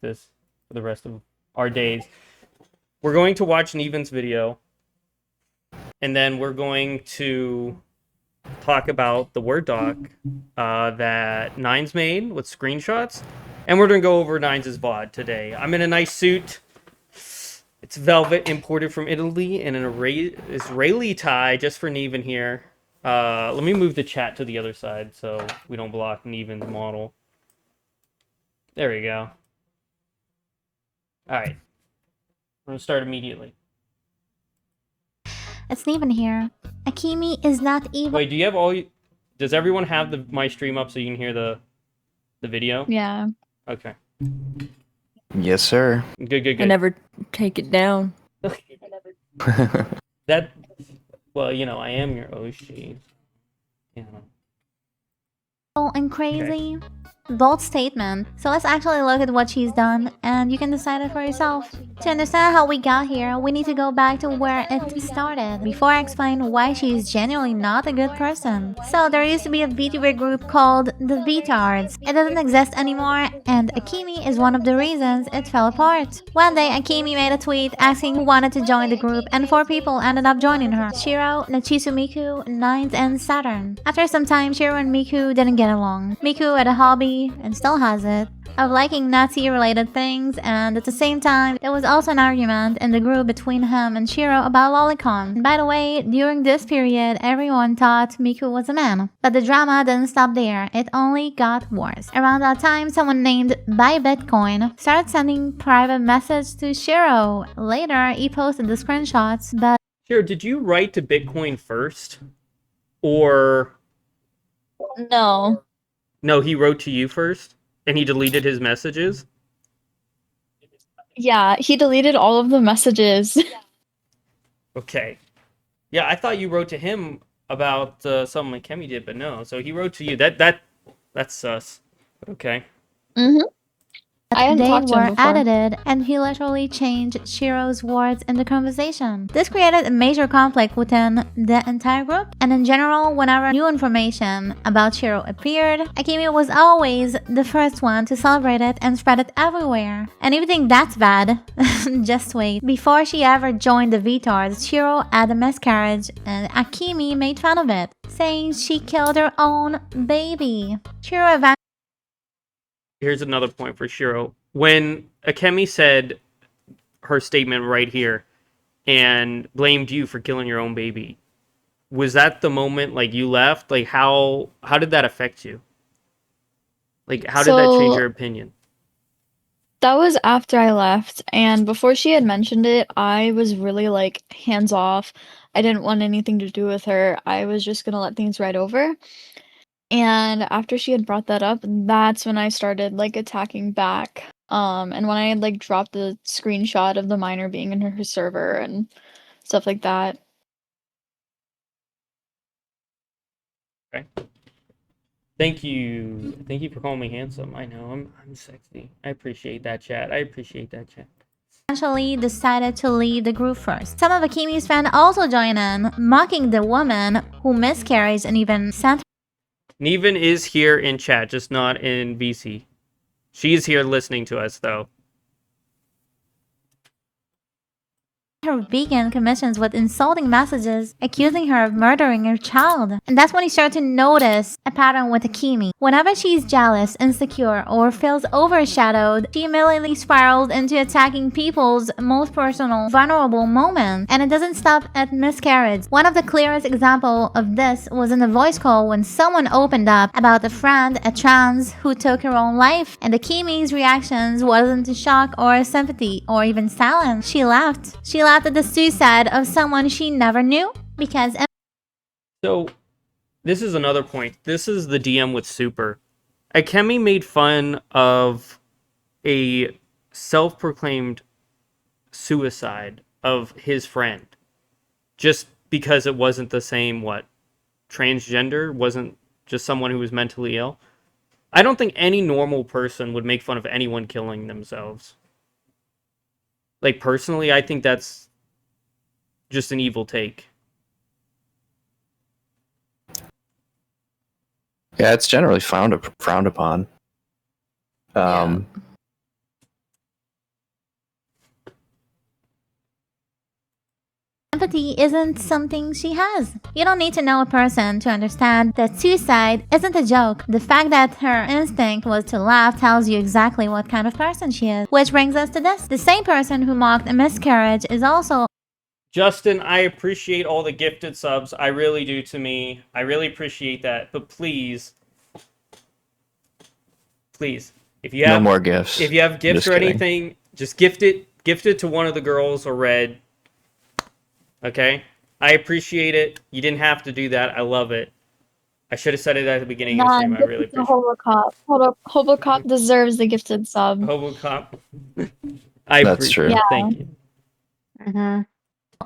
this for the rest of our days. We're going to watch Neevin's video, and then we're going to talk about the Word doc that Nines made with screenshots, and we're going to go over Nines' VOD today. I'm in a nice suit. It's velvet, imported from Italy, and an Israeli tie just for Neevin here. Let me move the chat to the other side so we don't block Neevin's model. There we go. Alright. We're going to start immediately. It's Neevin here. Akemi is not evil. Wait, do you have all... Does everyone have my stream up so you can hear the video? Yeah. Okay. Yes, sir. Good. I never take it down. That... Well, you know, I am your OG. You know. And crazy. Bold statement. So let's actually look at what she's done, and you can decide it for yourself. To understand how we got here, we need to go back to where it started, before I explain why she is genuinely not a good person. So there used to be a VTuber group called the Vtards. It doesn't exist anymore, and Akemi is one of the reasons it fell apart. One day, Akemi made a tweet asking who wanted to join the group, and 4 people ended up joining her: Shiro, Nachisu Miku, Nines, and Saturn. After some time, Shiro and Miku didn't get along. Miku had a hobby, and still has it, of liking Nazi-related things, and at the same time, there was also an argument in the group between him and Shiro about lolicon. And by the way, during this period, everyone thought Miku was a man. But the drama didn't stop there, it only got worse. Around that time, someone named Buy Bitcoin started sending private messages to Shiro. Later, he posted the screenshots, but... Shiro, did you write to Bitcoin first? Or... No. No, he wrote to you first? And he deleted his messages? Yeah, he deleted all of the messages. Okay. Yeah, I thought you wrote to him about something Akemi did, but no. So he wrote to you. That's sus. Okay. Mm-hmm. I hadn't they talked to him were before. edited, and he literally changed Shiro's words in the conversation. This created a major conflict within the entire group, and in general, whenever new information about Shiro appeared, Akemi was always the first one to celebrate it and spread it everywhere. And if you think that's bad, just wait. Before she ever joined the Vtards, Shiro had a miscarriage, and Akemi made fun of it, saying she killed her own baby. Shiro eventually... Here's another point for Shiro. When Akemi said her statement right here and blamed you for killing your own baby, was that the moment like you left? Like how did that affect you? Like how did that change your opinion? That was after I left, and before she had mentioned it, I was really like hands off. I didn't want anything to do with her. I was just gonna let things ride over. And after she had brought that up, that's when I started like attacking back. And when I had like dropped the screenshot of the minor being in her server and stuff like that. Okay. Thank you for calling me handsome. I know I'm sexy. I appreciate that, chat. Eventually decided to leave the group first. Some of Akemi's fans also joined in, mocking the woman who miscarries and even sent Neevin is here in chat, just not in VC. She's here listening to us, though. her vegan commissions with insulting messages, accusing her of murdering her child. And that's when he started to notice a pattern with Akemi. Whenever she's jealous, insecure, or feels overshadowed, she immediately spirals into attacking people's most personal, vulnerable moments. And it doesn't stop at miscarriage. One of the clearest examples of this was in a voice call when someone opened up about a friend, a trans, who took her own life. And Akemi's reactions wasn't to shock or sympathy or even silence. She laughed. She laughed at the suicide of someone she never knew because... So, this is another point. This is the DM with Super. Akemi made fun of a self-proclaimed suicide of his friend. Just because it wasn't the same, transgender? Wasn't just someone who was mentally ill? I don't think any normal person would make fun of anyone killing themselves. Like, personally, I think that's just an evil take. Yeah, it's generally frowned upon. empathy isn't something she has. You don't need to know a person to understand that suicide isn't a joke. The fact that her instinct was to laugh tells you exactly what kind of person she is. Which brings us to this. The same person who mocked a miscarriage is also... Justin, I appreciate all the gifted subs. I really do to me. I really appreciate that. But please, if you have No more gifts. if you have gifts Just or kidding. anything, just gift it to one of the girls or Red. Okay? I appreciate it. You didn't have to do that. I love it. I should have said it at the beginning of the stream. I really appreciate it. Hobocop deserves the gifted sub. Hobocop. That's true. Yeah. Thank you.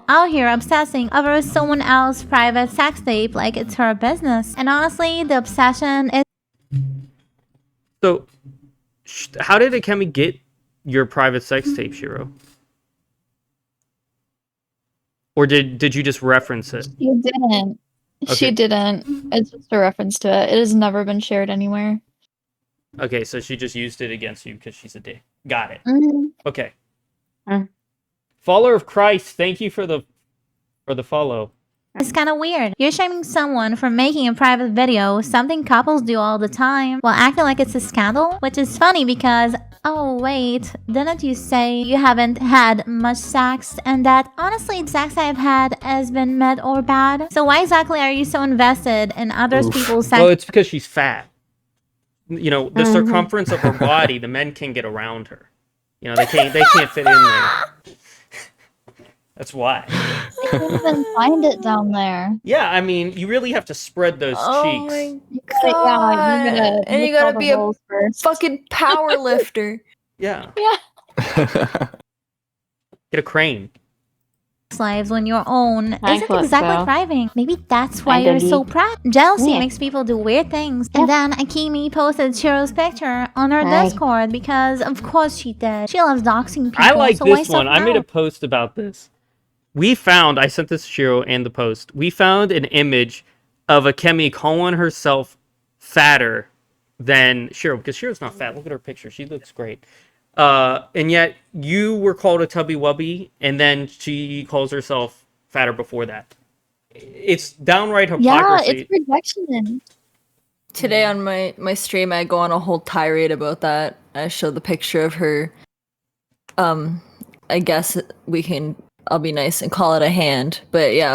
out here obsessing over someone else's private sex tape like it's her business. And honestly, the obsession is... So, how did Akemi get your private sex tape, Shiro? Or did you just reference it? You didn't. Okay. She didn't. It's just a reference to it. It has never been shared anywhere. Okay, so she just used it against you because she's a dick. Got it. Mm-hmm. Okay. Mm. Follower of Christ, thank you for the follow. It's kind of weird. You're shaming someone for making a private video, something couples do all the time, while acting like it's a scandal? Which is funny because, oh wait, didn't you say you haven't had much sex and that honestly the sex I've had has been mid or bad? So why exactly are you so invested in other people's sex? Well, it's because she's fat. You know, the circumference of her body, the men can't get around her. You know, they can't fit in there. That's why. You can't even find it down there. Yeah, I mean, you really have to spread those cheeks. My You gotta and you lift all gotta the be a holes first. fucking power lifter. Yeah. Yeah. Get a crane. Lives when your own I isn't thought exactly so. thriving. Maybe that's why And you're the so lead. proud. Jealousy Yeah. makes people do weird things. And then Akemi posted Chiro's picture on her Hi. Discord because of course she did. She loves doxing people. I like so why this one. I made a self-doubt? post about this. I sent this to Shiro and the post. We found an image of Akemi calling herself fatter than Shiro, because Shiro's not fat. Look at her picture. She looks great. And yet you were called a tubby wubby, and then she calls herself fatter before that. It's downright Yeah, hypocrisy. it's projection. Today on my stream, I go on a whole tirade about that. I show the picture of her. I guess I'll be nice and call it a hand. But yeah,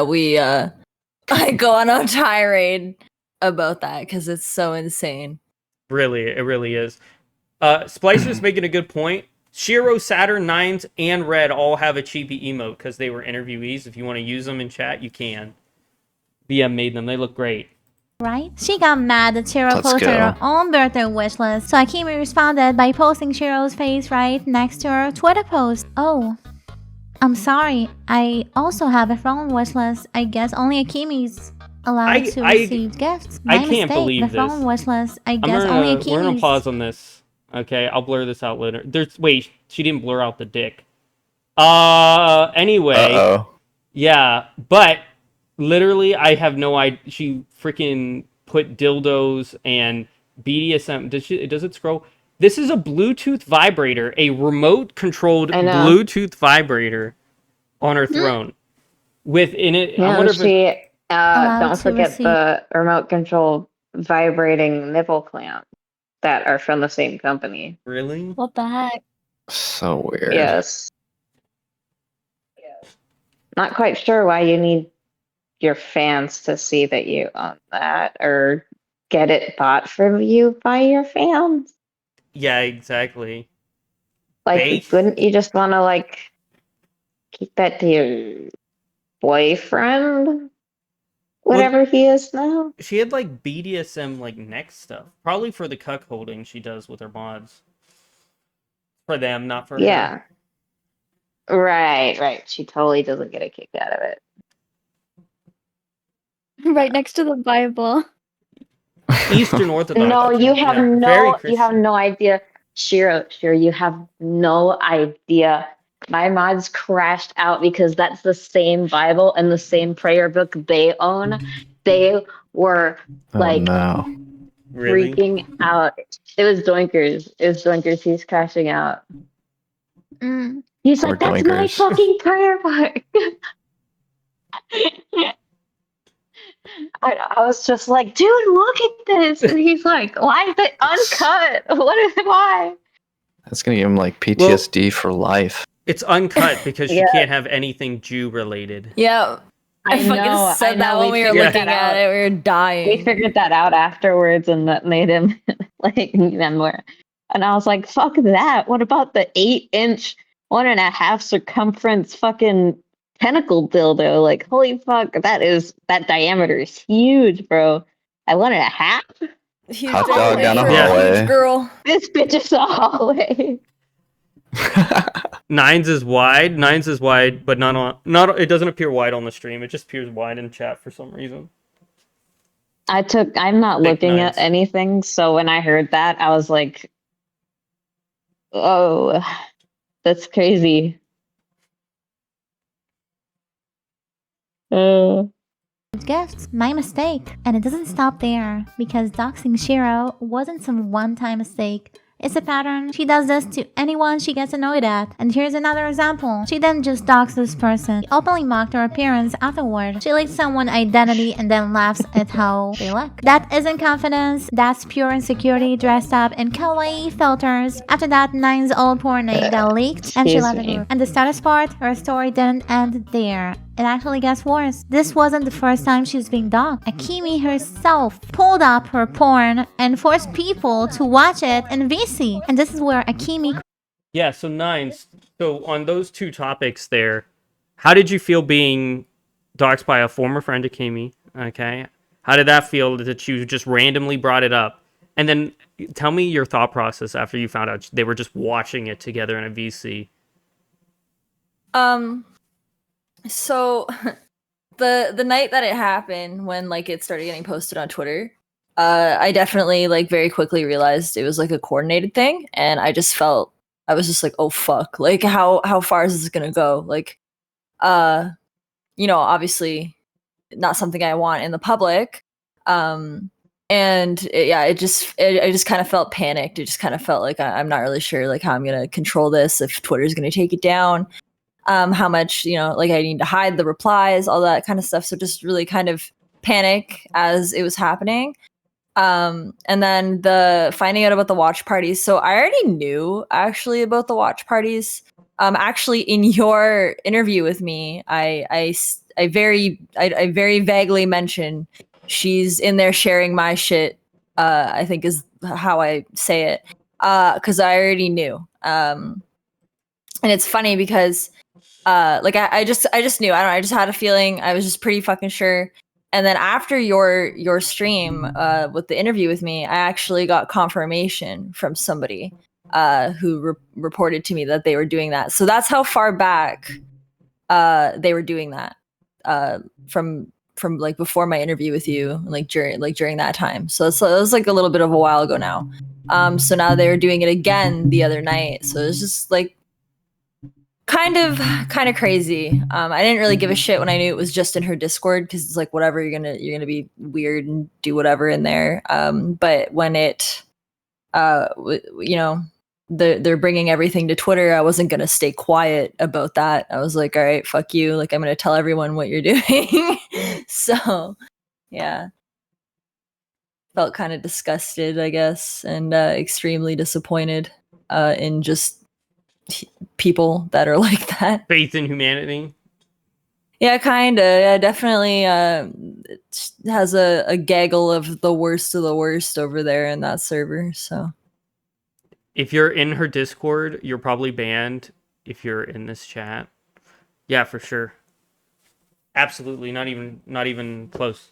I go on a tirade about that because it's so insane. Really, it really is. Splicer's making a good point. Shiro, Saturn, Nines, and Red all have a cheapy emote because they were interviewees. If you want to use them in chat, you can. BM made them. They look great. Right? She got mad that Shiro Let's posted go. her own birthday wish list. So Akemi responded by posting Shiro's face right next to her Twitter post. Oh, I'm sorry. I also have a phone wish list. I guess only Akemi's allowed to receive gifts. My I can't mistake. believe the phone this. wish list. I I'm guess only Akemi's. we're gonna pause on this. Okay, I'll blur this out later. Wait, she didn't blur out the dick. Anyway. Uh-oh. Yeah, but literally, I have no idea. She freaking put dildos and BDSM. Does it scroll? This is a Bluetooth vibrator, a remote-controlled I know. Bluetooth vibrator on her throne. Within it, I No, wonder if she Allowed don't to forget receive- the remote control vibrating nipple clamps that are from the same company. really. What the heck? So weird. Yes. Not quite sure why you need your fans to see that you own that or get it bought for you by your fans. Yeah, exactly. Like, Base? wouldn't you just want to keep that to your boyfriend? Whatever he is now. She had BDSM neck stuff, probably for the cuck holding she does with her mods. For them, not for her. Yeah. Right. She totally doesn't get a kick out of it. Right next to the Bible. Eastern Orthodox. No, you have Yeah, very no Christian. idea. Shiro, you have no idea. My mods crashed out because that's the same Bible and the same prayer book they own. They were Oh, like no. Really? freaking out. It was Doinkers. He's crashing out. Mm. He's Poor like, that's my Doinkers. fucking prayer book. I was just like, dude, look at this. And he's like, why is it uncut? What is it? Why? That's gonna give him like PTSD for life. It's uncut because she Yeah. can't have anything Jew related. Yeah, I fucking said that when we were figured looking that at out. it. We were We dying. figured that out afterwards, and that made him like them more. And I was like, fuck that. What about the 8-inch, 1.5 circumference fucking tentacle dildo? Like, holy fuck, that diameter is huge, bro. At 1.5? Huge Hot dick dog down a for hallway. huge girl. This bitch is a hallway. Nines is wide, but not. It doesn't appear wide on the stream. It just appears wide in chat for some reason. I'm not Thick looking nines. at anything, so when I heard that, I was like, oh, that's crazy. Gifts, my mistake. And it doesn't stop there, because doxing Shiro wasn't some one-time mistake. It's a pattern. She does this to anyone she gets annoyed at. And here's another example. She didn't just dox this person. She openly mocked her appearance afterward. She leaked someone's identity and then laughs at how they look. That isn't confidence. That's pure insecurity dressed up in kawaii filters. After that, Nine's old porn name got leaked and she Excuse left the me. group. And the saddest part, her story didn't end there. It actually gets worse. This wasn't the first time she's being doxxed. Akemi herself pulled up her porn and forced people to watch it in VC. And this is where Akemi Yeah, so Nines. So on those two topics there, how did you feel being doxxed by a former friend of Akemi? Okay. How did that feel that you just randomly brought it up? And then tell me your thought process after you found out they were just watching it together in a VC. So the night that it happened, when like it started getting posted on Twitter, I definitely like very quickly realized it was like a coordinated thing, and I was just like, oh fuck, like how far is this gonna go? Like, obviously not something I want in the public. And I just kind of felt panicked. It just kind of felt like I'm not really sure like how I'm gonna control this, if Twitter's gonna take it down. How much, like I need to hide the replies, all that kind of stuff. So just really kind of panic as it was happening. And then the finding out about the watch parties. So I already knew actually about the watch parties. Actually, in your interview with me, I very vaguely mentioned she's in there sharing my shit. I think is how I say it. Because I already knew. And it's funny because I just knew. I just had a feeling. I was just pretty fucking sure. And then after your stream with the interview with me, I actually got confirmation from somebody who reported to me that they were doing that. So that's how far back they were doing that from like before my interview with you, during that time. So it was like a little bit of a while ago now. So now they were doing it again the other night. So it's just like kind of crazy. I didn't really give a shit when I knew it was just in her Discord, because it's like, whatever, you're gonna be weird and do whatever in there. But when it they're bringing everything to Twitter, I wasn't gonna stay quiet about that. I was like, all right, fuck you, like I'm gonna tell everyone what you're doing. So yeah, felt kind of disgusted, I guess, and extremely disappointed in just people that are like that. Faith in humanity. Yeah, kind of. Yeah, definitely it has a gaggle of the worst over there in that server. So If you're in her Discord, you're probably banned. If you're in this chat, yeah, for sure. Absolutely, not even close.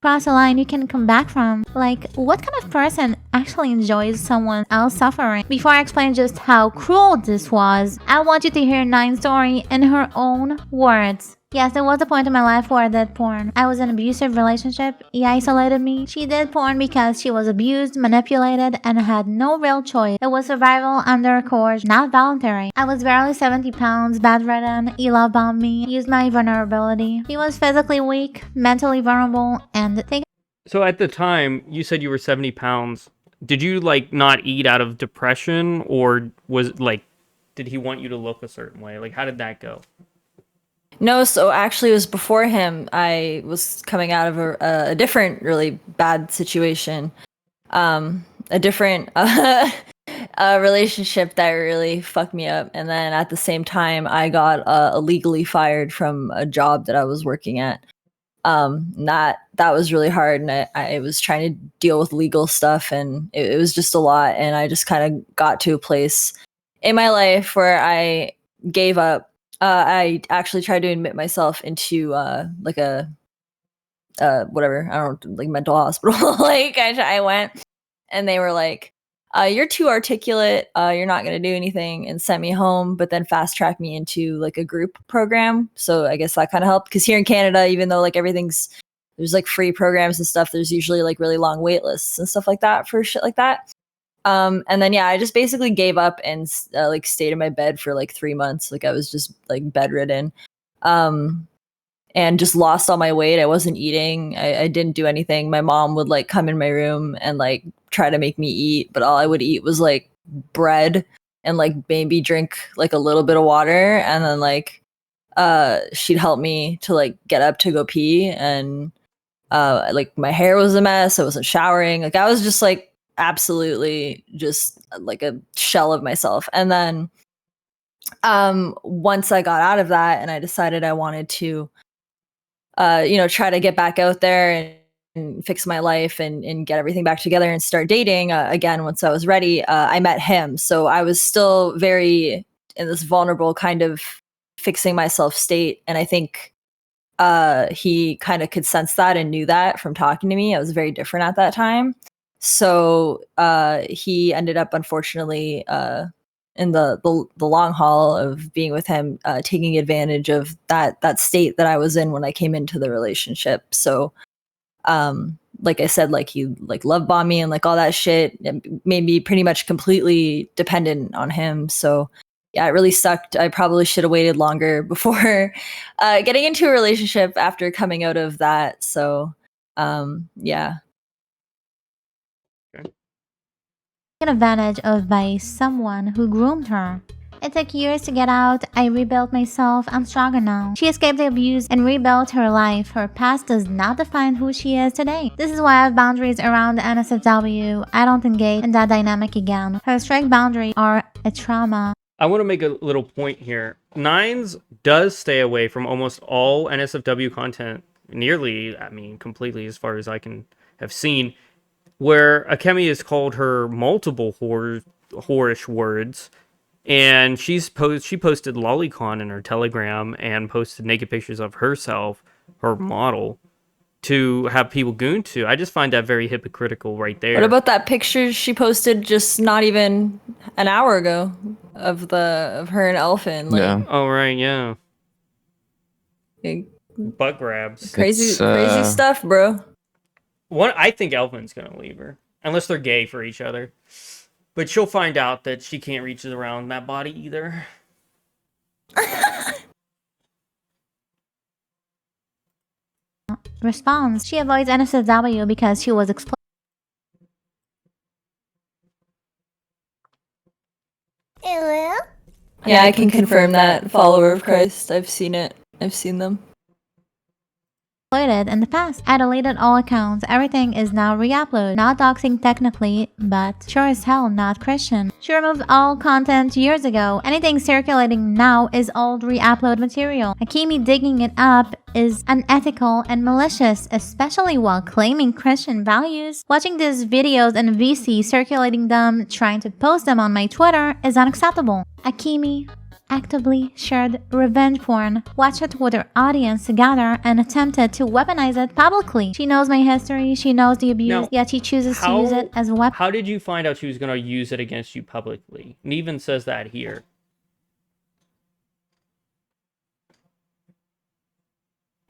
cross a line you can come back from. Like, what kind of person actually enjoys someone else suffering? Before I explain just how cruel this was, I want you to hear Nine's story in her own words. Yes, there was a point in my life where I did porn. I was in an abusive relationship. He isolated me. She did porn because she was abused, manipulated, and had no real choice. It was survival under coercion, not voluntary. I was barely 70 pounds, bedridden. He love bombed me, used my vulnerability. He was physically weak, mentally vulnerable, and So at the time, you said you were 70 pounds. Did you like not eat out of depression, or was like, did he want you to look a certain way? Like, how did that go? No, so actually it was before him. I was coming out of a different really bad situation. A different relationship that really fucked me up. And then at the same time, I got illegally fired from a job that I was working at. That was really hard, and I was trying to deal with legal stuff, and it was just a lot. And I just kind of got to a place in my life where I gave up. I actually tried to admit myself into like a whatever, I don't know, like mental hospital. Like I went, and they were like, you're too articulate, you're not going to do anything, and sent me home, but then fast tracked me into like a group program. So I guess that kind of helped, because here in Canada, even though like there's like free programs and stuff, there's usually like really long wait lists and stuff like that for shit like that. And then yeah, I just basically gave up and like stayed in my bed for like 3 months. Like I was just like bedridden. And just lost all my weight. I wasn't eating. I didn't do anything. My mom would like come in my room and like try to make me eat, but all I would eat was like bread and like maybe drink like a little bit of water, and then like she'd help me to like get up to go pee, and like my hair was a mess. I wasn't showering. Like I was just like absolutely just like a shell of myself. And then once I got out of that and I decided I wanted to try to get back out there and fix my life and get everything back together and start dating again once I was ready, I met him. So I was still very in this vulnerable kind of fixing myself state. And I think he kind of could sense that and knew that from talking to me. I was very different at that time. So he ended up, unfortunately, in the long haul of being with him, taking advantage of that state that I was in when I came into the relationship. So like I said, like he like love bombed me and like all that shit. It made me pretty much completely dependent on him. So yeah, it really sucked. I probably should have waited longer before getting into a relationship after coming out of that. So yeah. Taken advantage of by someone who groomed her. It took years to get out. I rebuilt myself. I'm stronger now. She escaped the abuse and rebuilt her life. Her past does not define who she is today. This is why I have boundaries around the NSFW. I don't engage in that dynamic again. Her strict boundaries are a trauma. I want to make a little point here. Nines does stay away from almost all NSFW content, nearly, I mean, completely, as far as I can have seen, where Akemi has called her multiple whorish words, and she posted lolicon in her Telegram and posted naked pictures of herself, her model, to have people goon to. I just find that very hypocritical right there. What about that picture she posted just not even an hour ago of her and Elephant? Like, Yeah. Oh, right, yeah. like, Butt grabs. crazy It's, stuff, bro. I think Elvin's gonna leave her, unless they're gay for each other. But she'll find out that she can't reach around that body either. Response. She avoids NSFW because she was exploited. Yeah, I can confirm that. Follower of Christ. I've seen it. I've seen them. In the past. I deleted all accounts. Everything is now re-uploaded. Not doxing technically, but sure as hell not Christian. She removed all content years ago. Anything circulating now is old re-upload material. Akemi digging it up is unethical and malicious, especially while claiming Christian values. Watching these videos and VC circulating them, trying to post them on my Twitter is unacceptable. Akemi actively shared revenge porn, watched it with her audience together, and attempted to weaponize it publicly. She knows my history, she knows the abuse, Now, yet she chooses to use it as a weapon. How did you find out she was going to use it against you publicly? Neevin says that here.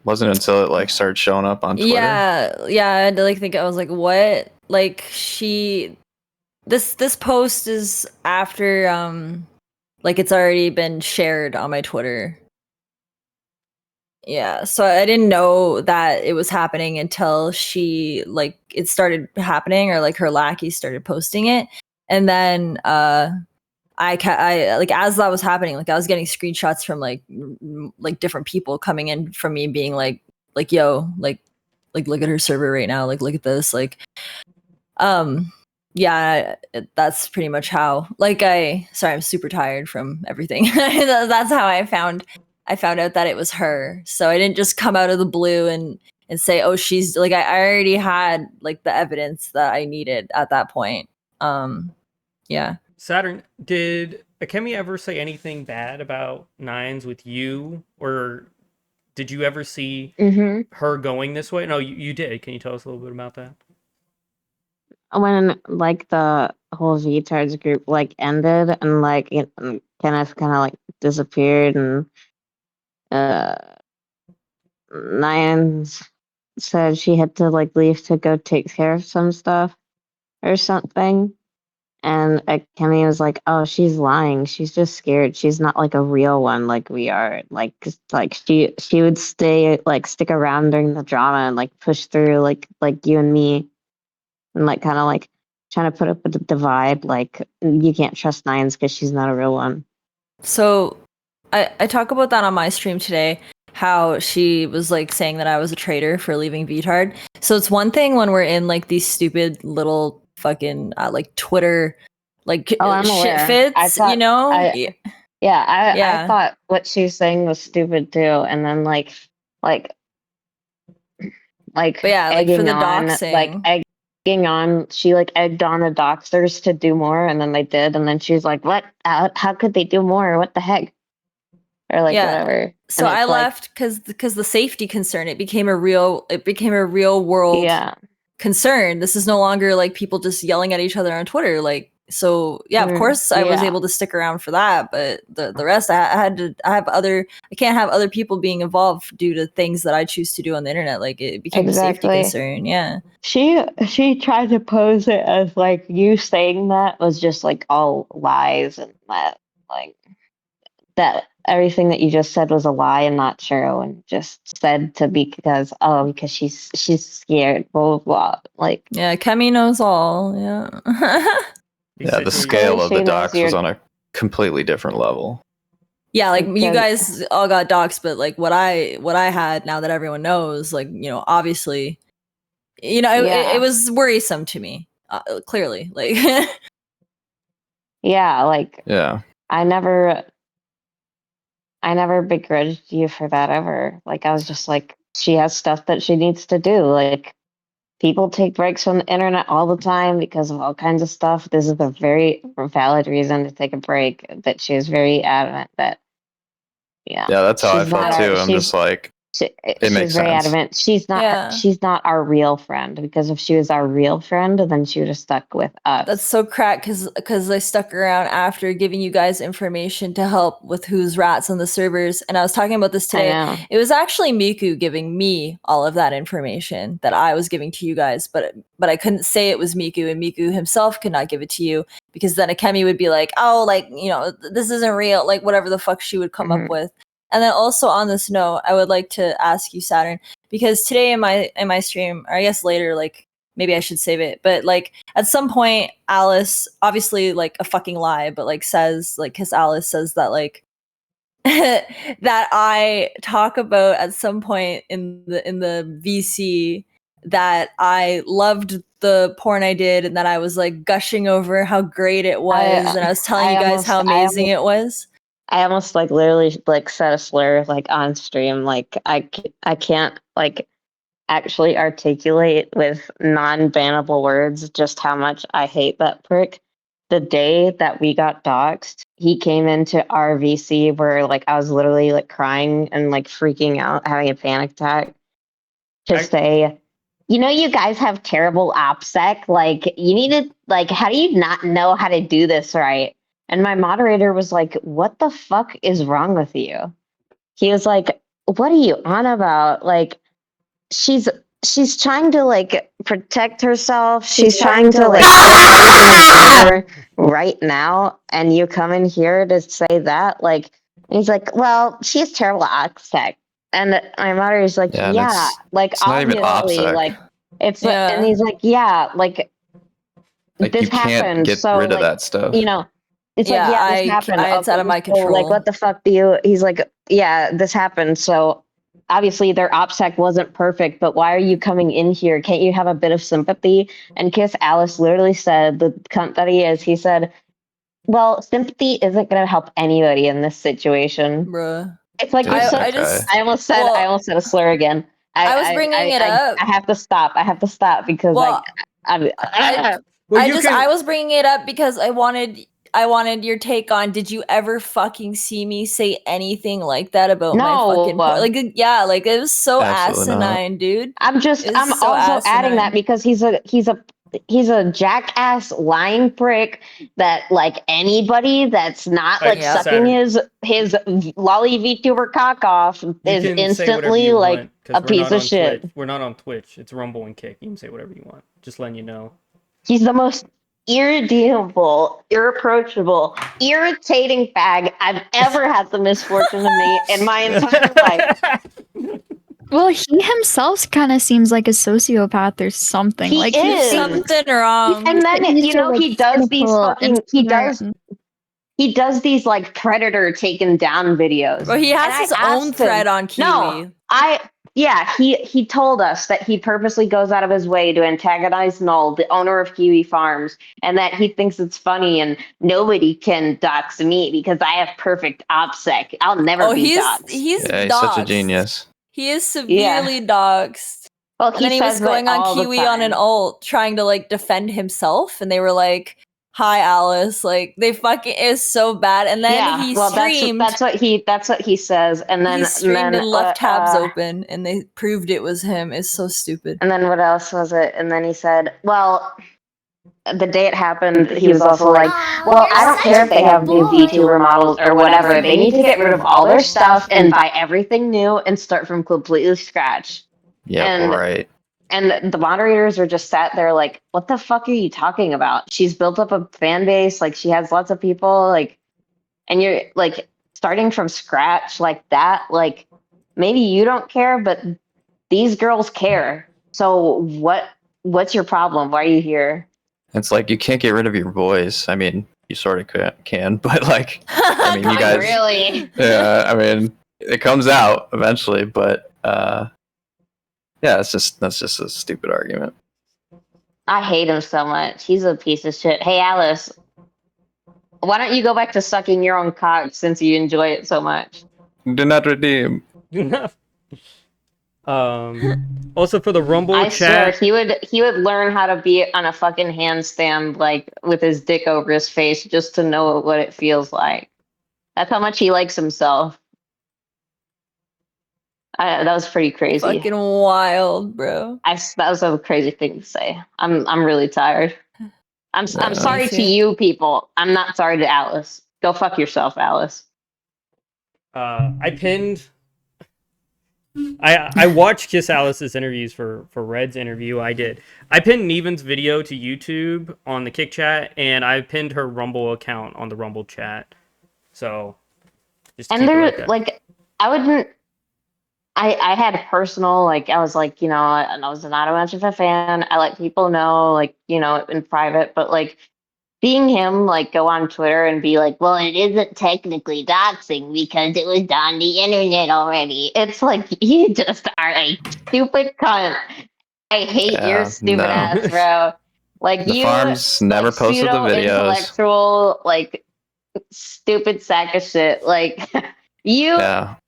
Wasn't until it like started showing up on Twitter. Yeah, I had to like think. I was like, what? Like this post is after like it's already been shared on my Twitter. Yeah, so I didn't know that it was happening until it started happening, or like her lackey started posting it. And then I like as that was happening, like I was getting screenshots from like different people coming in from me being like yo, like look at her server right now, like look at this, like yeah, that's pretty much how I'm super tired from everything. That's how I found out that it was her. So I didn't just come out of the blue and say, oh, she's like, I already had like the evidence that I needed at that point. Yeah. Saturn, did Akemi ever say anything bad about Nines with you, or did you ever see her going this way? No, you did. Can you tell us a little bit about that? When like the whole Vtards group like ended and like Kenneth kind of like disappeared and Nines said she had to like leave to go take care of some stuff or something. And Akemi was like, "Oh, she's lying. She's just scared. She's not like a real one like we are. Like she would stick around during the drama and like push through like you and me, and like kind of like trying to put up with the vibe. Like you can't trust Nines because she's not a real one." So I talk about that on my stream today, how she was like saying that I was a traitor for leaving VTard. So it's one thing when we're in like these stupid little fucking like Twitter like I'm shit aware. fits, I thought, you know? I thought what she was saying was stupid too, and then like but yeah, like for egging the on, doxing. egging on, she like egged on the doxers to do more, and then they did, and then she's like, "What? How could they do more? What the heck?" Or like whatever. So I left because the safety concern, it became a real world concern. This is no longer like people just yelling at each other on Twitter. Like, so yeah, of course I was able to stick around for that, but the rest I can't have other people being involved due to things that I choose to do on the internet. Like it became a safety concern. Yeah. She tried to pose it as like you saying that was just like all lies and that like that everything that you just said was a lie and not true and just said to because she's scared, blah blah blah. Like yeah, Kemi knows all. Yeah. Yeah, the scale of the docs was on a completely different level. Yeah, like you guys all got docs, but like what I had, now that everyone knows, like, you know, obviously, you know, it was worrisome to me, clearly. Like, yeah, like yeah, I never begrudged you for that ever. Like I was just like, she has stuff that she needs to do. Like people take breaks from the internet all the time because of all kinds of stuff. This is a very valid reason to take a break. That she was very adamant that yeah, that's how I felt too. I'm just like, it makes very sense. adamant. She's not our real friend, because if she was our real friend, then she would have stuck with us. That's so crack, because I stuck around after giving you guys information to help with who's rats on the servers, and I was talking about this today. It was actually Miku giving me all of that information that I was giving to you guys, but I couldn't say it was Miku, and Miku himself could not give it to you, because then Akemi would be like, oh, like, you know, this isn't real, like whatever the fuck she would come up with. And then also on this note, I would like to ask you, Saturn, because today in my stream, or I guess later, like maybe I should save it, but like at some point, Alice, obviously like a fucking lie, but like says, like, because Alice says that like that I talk about at some point in the VC that I loved the porn I did, and that I was like gushing over how great it was, and I was telling you guys how amazing it was. I almost like literally like said a slur like on stream. Like I can't like actually articulate with non-bannable words just how much I hate that prick. The day that we got doxxed, he came into our VC where like I was literally like crying and like freaking out, having a panic attack, to say, you know, you guys have terrible OPSEC. Like you need to like, how do you not know how to do this right? And my moderator was like, what the fuck is wrong with you? He was like, what are you on about? Like, she's trying to like protect herself. She's trying to like right now. And you come in here to say that, like, and he's like, well, she has terrible OPSEC. And my moderator's like, yeah, like it's obviously, not even like it's and he's like, yeah, like this you can't happened. get so rid of like, that stuff. You know, It's Yeah, like, yeah, this happened. it's out of my So, like, control. what the fuck do you? He's like, yeah, this happened. So obviously their OPSEC wasn't perfect, but why are you coming in here? Can't you have a bit of sympathy? And Kiss Alice literally said, the cunt that he is, he said, well, sympathy isn't going to help anybody in this situation. Bruh. It's like Dude, you're so. I just I almost said. well, I almost said a slur again. I was bringing it up. I have to stop. I have to stop because Well, I I was bringing it up because I wanted your take on, did you ever fucking see me say anything like that about my fucking like, yeah, like it was so Absolutely not. asinine, dude. I'm so also adding asinine. that because he's a jackass lying prick that, like, anybody that's not Like, like yeah. sucking his lolly VTuber cock off You is can say whatever instantly you like want, 'cause a we're piece not of on shit. Twitch. We're not on Twitch. It's Rumble and Kick. You can say whatever you want. Just letting you know. He's the most irredeemable, irreproachable, irritating fag I've ever had the misfortune to meet in my entire life. Well, he himself kind of seems like a sociopath or something. He like is. Something wrong. And then he's so, like, he does these cynical fucking and he does these like predator taken down videos. Well, he has And his I own asked him- thread on Kiwi. No, he told us that he purposely goes out of his way to antagonize Null, the owner of Kiwi Farms, and that he thinks it's funny and nobody can dox me because I have perfect OPSEC. I'll never be doxxed. He's Yeah, he's doxed. such a genius. He is severely doxed. Well, And then he was says that going on all the Kiwi on an time. ult trying to like defend himself, and they were like, "Hi, Alice." Like they fucking is so bad. And then he streamed. That's what he says. And then he streamed and left tabs uh, open, and they proved it was him. It's so stupid. And then what else was it? And then he said, well, the day it happened, he was also like, well, I don't care if they have new VTuber models or whatever. They need to get rid of all their stuff and buy everything new and start from completely scratch. Yeah, And- right. And the moderators are just sat there like, what the fuck are you talking about? She's built up a fan base. Like, she has lots of people. Like, and you're like starting from scratch like that. Like, maybe you don't care, but these girls care. So what's your problem? Why are you here? It's like you can't get rid of your voice. I mean, you sort of can, but like, I mean, you guys. Really? Yeah, I mean, it comes out eventually, but yeah, that's just a stupid argument. I hate him so much. He's a piece of shit. Hey, Alice, why don't you go back to sucking your own cock since you enjoy it so much? Do not redeem. Also for the Rumble I chat. swear he would learn how to be on a fucking handstand like with his dick over his face just to know what it feels like. That's how much he likes himself. That was pretty crazy. Fucking wild, bro. That was a crazy thing to say. I'm really tired. I'm sorry to too. you people. I'm not sorry to Alice. Go fuck yourself, Alice. I pinned. I watched Kiss Alice's interviews for Red's interview. I did. I pinned Neevin's video to YouTube on the Kick chat, and I pinned her Rumble account on the Rumble chat. So, just And keep it they're like that. like, I wouldn't. I had a personal, like, I was like, I was not much of a fan. I let people know, like, in private, but like seeing him like go on Twitter and be like, well, it isn't technically doxing because it was on the internet already. It's like, you just are a stupid cunt. I hate your stupid ass, bro. Like, The farms never posted the videos. Intellectual, like, stupid sack of shit. Like,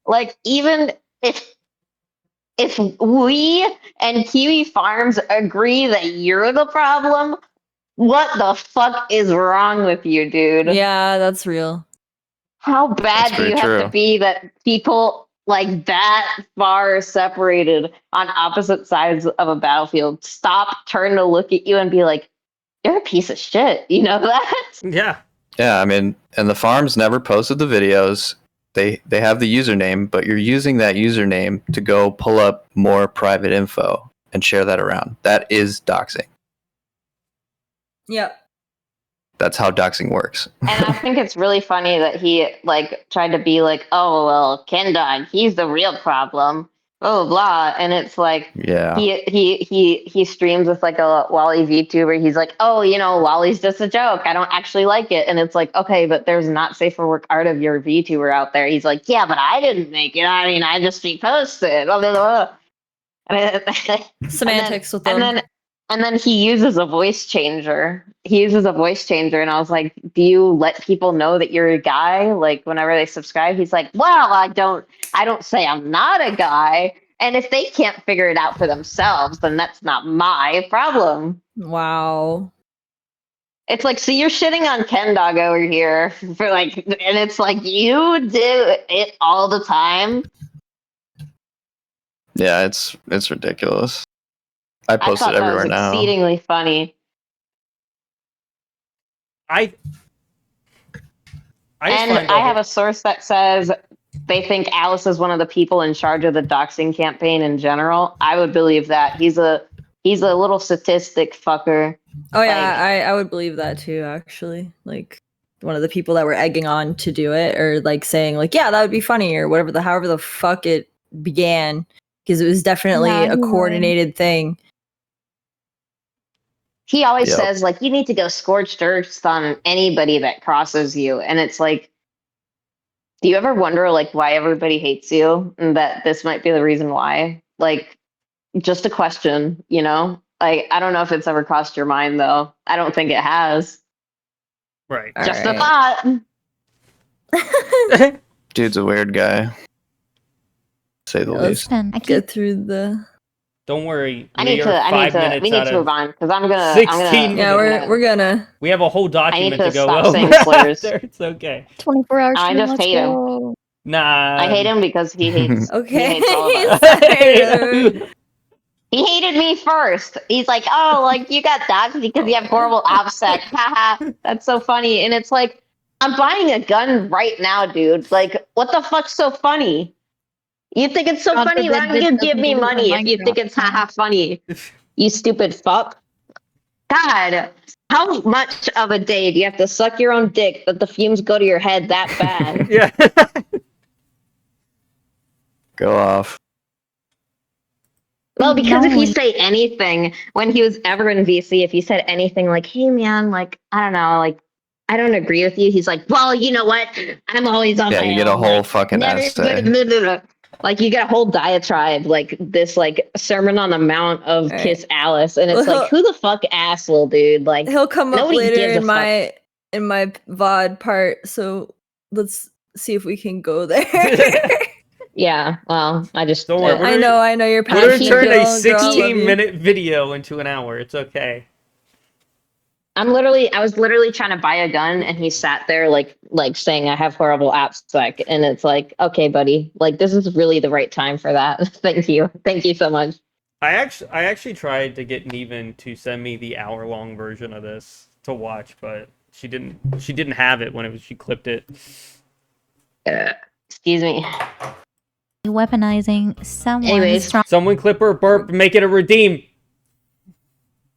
like, even if we and Kiwi Farms agree that you're the problem, what the fuck is wrong with you, dude? Yeah, that's real. How bad do you have to be that people like that far separated on opposite sides of a battlefield turn to look at you and be like, you're a piece of shit. You know that? Yeah. Yeah, I mean, and the farms never posted the videos. They have the username, but you're using that username to go pull up more private info and share that around. That is doxing. Yep. That's how doxing works. And I think it's really funny that he like tried to be like, oh well, Kendog, he's the real problem. blah blah blah, and it's like Yeah. he streams with like a Wally VTuber. He's like, oh, Wally's just a joke. I don't actually like it, and it's like, okay, but there's not safe for work art of your VTuber out there. He's like, yeah, but I didn't make it. I mean, I just reposted. Blah, blah, blah. Semantics with and them. then he uses a voice changer. And I was like, do you let people know that you're a guy? Like whenever they subscribe, he's like, well, I don't say I'm not a guy. And if they can't figure it out for themselves, then that's not my problem. Wow. It's like, so you're shitting on Ken Dog over here for like, and it's like, you do it all the time. Yeah, it's ridiculous. I post thought it that was everywhere now. exceedingly funny. I And I have a source that says they think Alice is one of the people in charge of the doxing campaign in general. I would believe that. He's a little statistic fucker. Oh yeah, I would believe that too, actually. Like one of the people that were egging on to do it, or like saying like, yeah, that would be funny, or whatever however the fuck it began, because it was definitely Yeah, a he coordinated thing. He always Yep. says like, you need to go scorched earth on anybody that crosses you, and it's like, do you ever wonder like why everybody hates you, and that this might be the reason why? Like, just a question, Like, I don't know if it's ever crossed your mind though. I don't think it has. right. Just a Alright. thought. Dude's a weird guy. To say the Let's least. I keep get through the. Don't worry. We need to move on because I'm gonna 16 Yeah, we're gonna. We have a whole document to to go stop over. saying slurs. It's okay. 24-hour I stream, just let's hate him. go. Nah. I hate him because he hates. Okay. He hates all of us. He hated me first. He's like, oh, like you got doxxed because you have horrible OPSEC. Haha, that's so funny. And it's like, I'm buying a gun right now, dude. Like, what the fuck's so funny? You think it's so God funny? Why forbid don't you bitch give me doesn't money believe if in you think Minecraft. it's haha funny? You stupid fuck. God, how much of a day do you have to suck your own dick that the fumes go to your head that bad? Yeah. Go off. Well, because if you No. say anything, when he was ever in VC, if you said anything like, hey man, like, I don't know, like, I don't agree with you, he's like, well, you know what? I'm always on Yeah, my you get a own, whole like, fucking essay. like you get a whole diatribe, like this like Sermon on the Mount of Right. Kiss Alice, and it's Well, like, who the fuck asshole, dude? Like, He'll come up nobody later gives a in my VOD part, so let's see if we can go there. yeah, well, I just Don't worry, I know you're We're passionate. gonna turn girl, a girl, I love you. 16-minute video into an hour. It's okay. I was literally trying to buy a gun, and he sat there like saying I have horrible AppSec, and it's like, okay, buddy, like this is really the right time for that. Thank you so much. I actually tried to get Neevin to send me the hour-long version of this to watch, but she didn't have it when she clipped it. Excuse me. Weaponizing someone's Anyways. Someone clip her burp, make it a redeem.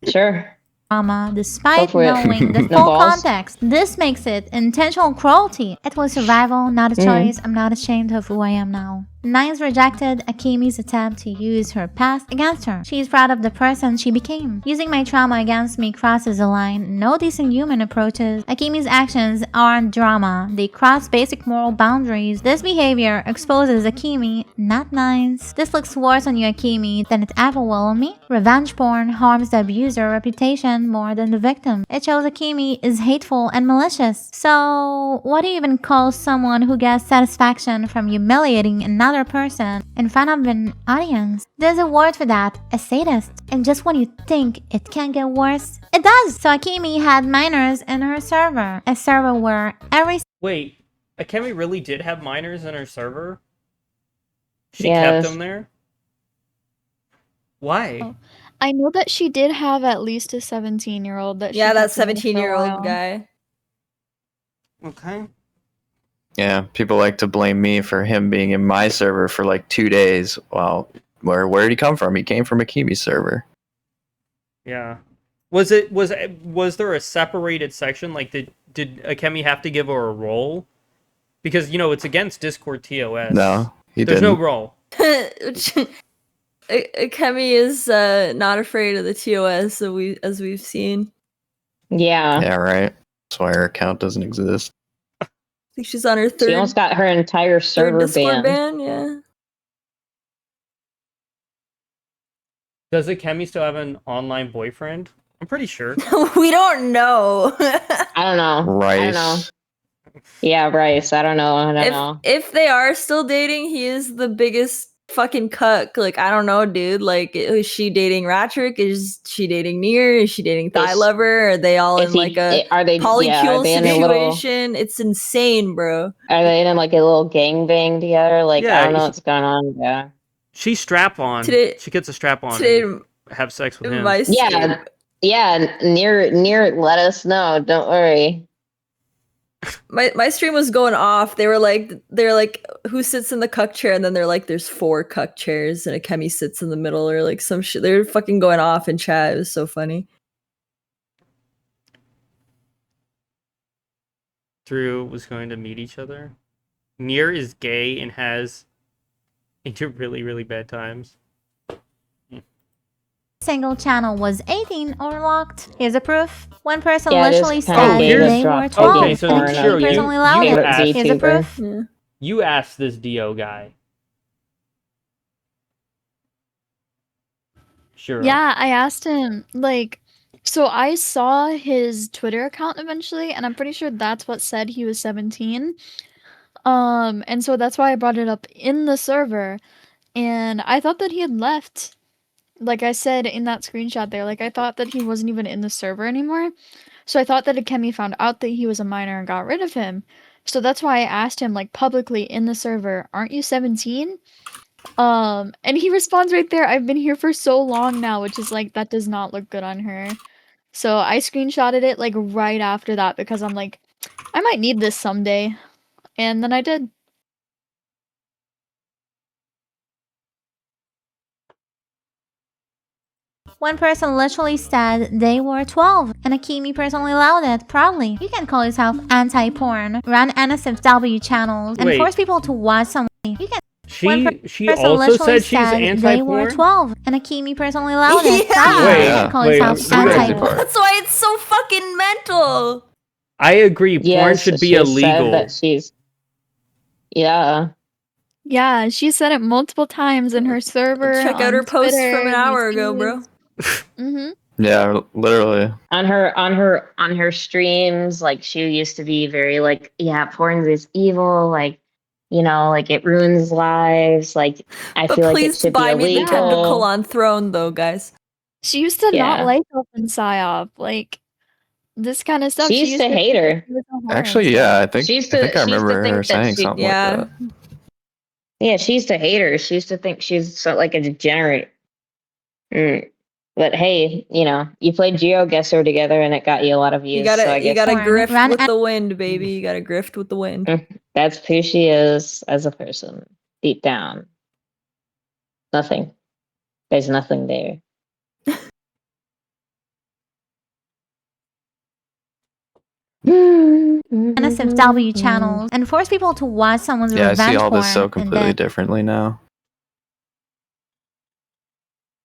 Sure. trauma despite for it. knowing the No full balls? context. This makes it intentional cruelty. It was survival, not a choice. I'm not ashamed of who I am now. Nines rejected Akemi's attempt to use her past against her. She is proud of the person she became. Using my trauma against me crosses a line no decent human approaches. Akemi's actions aren't drama. They cross basic moral boundaries. This behavior exposes Akemi, not Nines. This looks worse on you, Akemi, than it ever will on me. Revenge porn harms the abuser reputation more than the victim. It shows Akemi is hateful and malicious. So, what do you even call someone who gets satisfaction from humiliating another person in front of an audience? There's a word for that, a sadist. And just when you think it can't get worse, it does! So Akemi had minors in her server, a server where every Wait, Akemi really did have minors in her server? She Yes. kept them there? Why? Oh. I know that she did have at least a 17-year-old that she Yeah, that kept in there for a 17-year-old while. guy. Okay. Yeah, people like to blame me for him being in my server for like 2 days. Well, where did he come from? He came from Akemi's server. Yeah. Was there a separated section? Like, did Akemi have to give her a role? Because, it's against Discord TOS. No, he There's didn't. no role. Akemi is not afraid of the TOS, as we've seen. Yeah. Yeah, right. That's why her account doesn't exist. I think she's on her She third almost got her entire server Discord banned. ban. Yeah. Does Akemi still have an online boyfriend? I'm pretty sure. We don't know. I don't know. I don't know. Rice. Yeah, Rice. I don't know. I don't know. If they are still dating, he is the biggest fucking cuck. Like, I don't know, dude. Like, is she dating Ratrick? Is she dating Near? Is she dating Thigh Is- Lover? Are they all in like a are they polycule in a little, situation? It's insane, bro. are they in like a little gangbang together? Like, Yeah, I don't know what's going on. Yeah. She strap on. Today- She gets a strap on. Today, And have sex with him. my Yeah. Yeah. Near. Let us know. Don't worry. my stream was going off. They're like, who sits in the cuck chair? And then they're like, there's 4 cuck chairs, and Akemi sits in the middle, or like some shit. They're fucking going off in chat. It was so funny. Drew was going to meet each other. Near is gay and has into really, really bad times. Single channel was 18 or locked. Here's a proof. One person Yeah, it is literally kinda said gay to they drop were 12. Okay, so porn Shiro, on Person only allowed you it. asked, Here's a VTuber. proof. Yeah. you asked this Dio guy. Sure. Yeah, I asked him, like, so I saw his Twitter account eventually, and I'm pretty sure that's what said he was 17. And so that's why I brought it up in the server, and I thought that he had left. Like I said in that screenshot there, like I thought that he wasn't even in the server anymore. So I thought that Akemi found out that he was a minor and got rid of him. So that's why I asked him, like, publicly in the server, aren't you 17? And he responds right there, I've been here for so long now, which is like, that does not look good on her. So I screenshotted it like right after that because I'm like, I might need this someday. And then I did. One person literally said they were 12, and Akemi personally allowed it, proudly. You can call yourself anti-porn, run NSFW channels, and Wait. force people to watch something. You can She person also literally said she's they were anti-porn. 12, and Akemi personally allowed it, Yeah. proudly. Wait, You can call wait, yourself what's the crazy anti-porn. part? That's why it's so fucking mental. I agree. Porn Yes, should be she illegal. said that she's. Yeah. Yeah, she said it multiple times in her server. Check out her post from an hour ago, bro. Mm-hmm. Yeah, literally. On her streams, like, she used to be very like, yeah, porn is evil, like, you know, like, it ruins lives, like, I But feel like it please should be buy me the tentacle illegal. on throne, though, guys. She used to Yeah. not like open psyop, like this kind of stuff. She used to think hate her. she was a whore. Actually, yeah, I think She used I to- think I she used to remember think her that saying she- something Yeah. like that. Yeah, she used to hate her. She used to think she's so, like, a degenerate. But hey, you know, you played GeoGuessr together and it got you a lot of views. You gotta, so I you guess gotta Porn. grift Run with and- the wind, baby. You gotta grift with the wind. that's who she is as a person, deep down. Nothing. There's nothing there. NSFW channels, and force people to watch someone's Yeah, I revenge see all this porn, so and completely then differently now.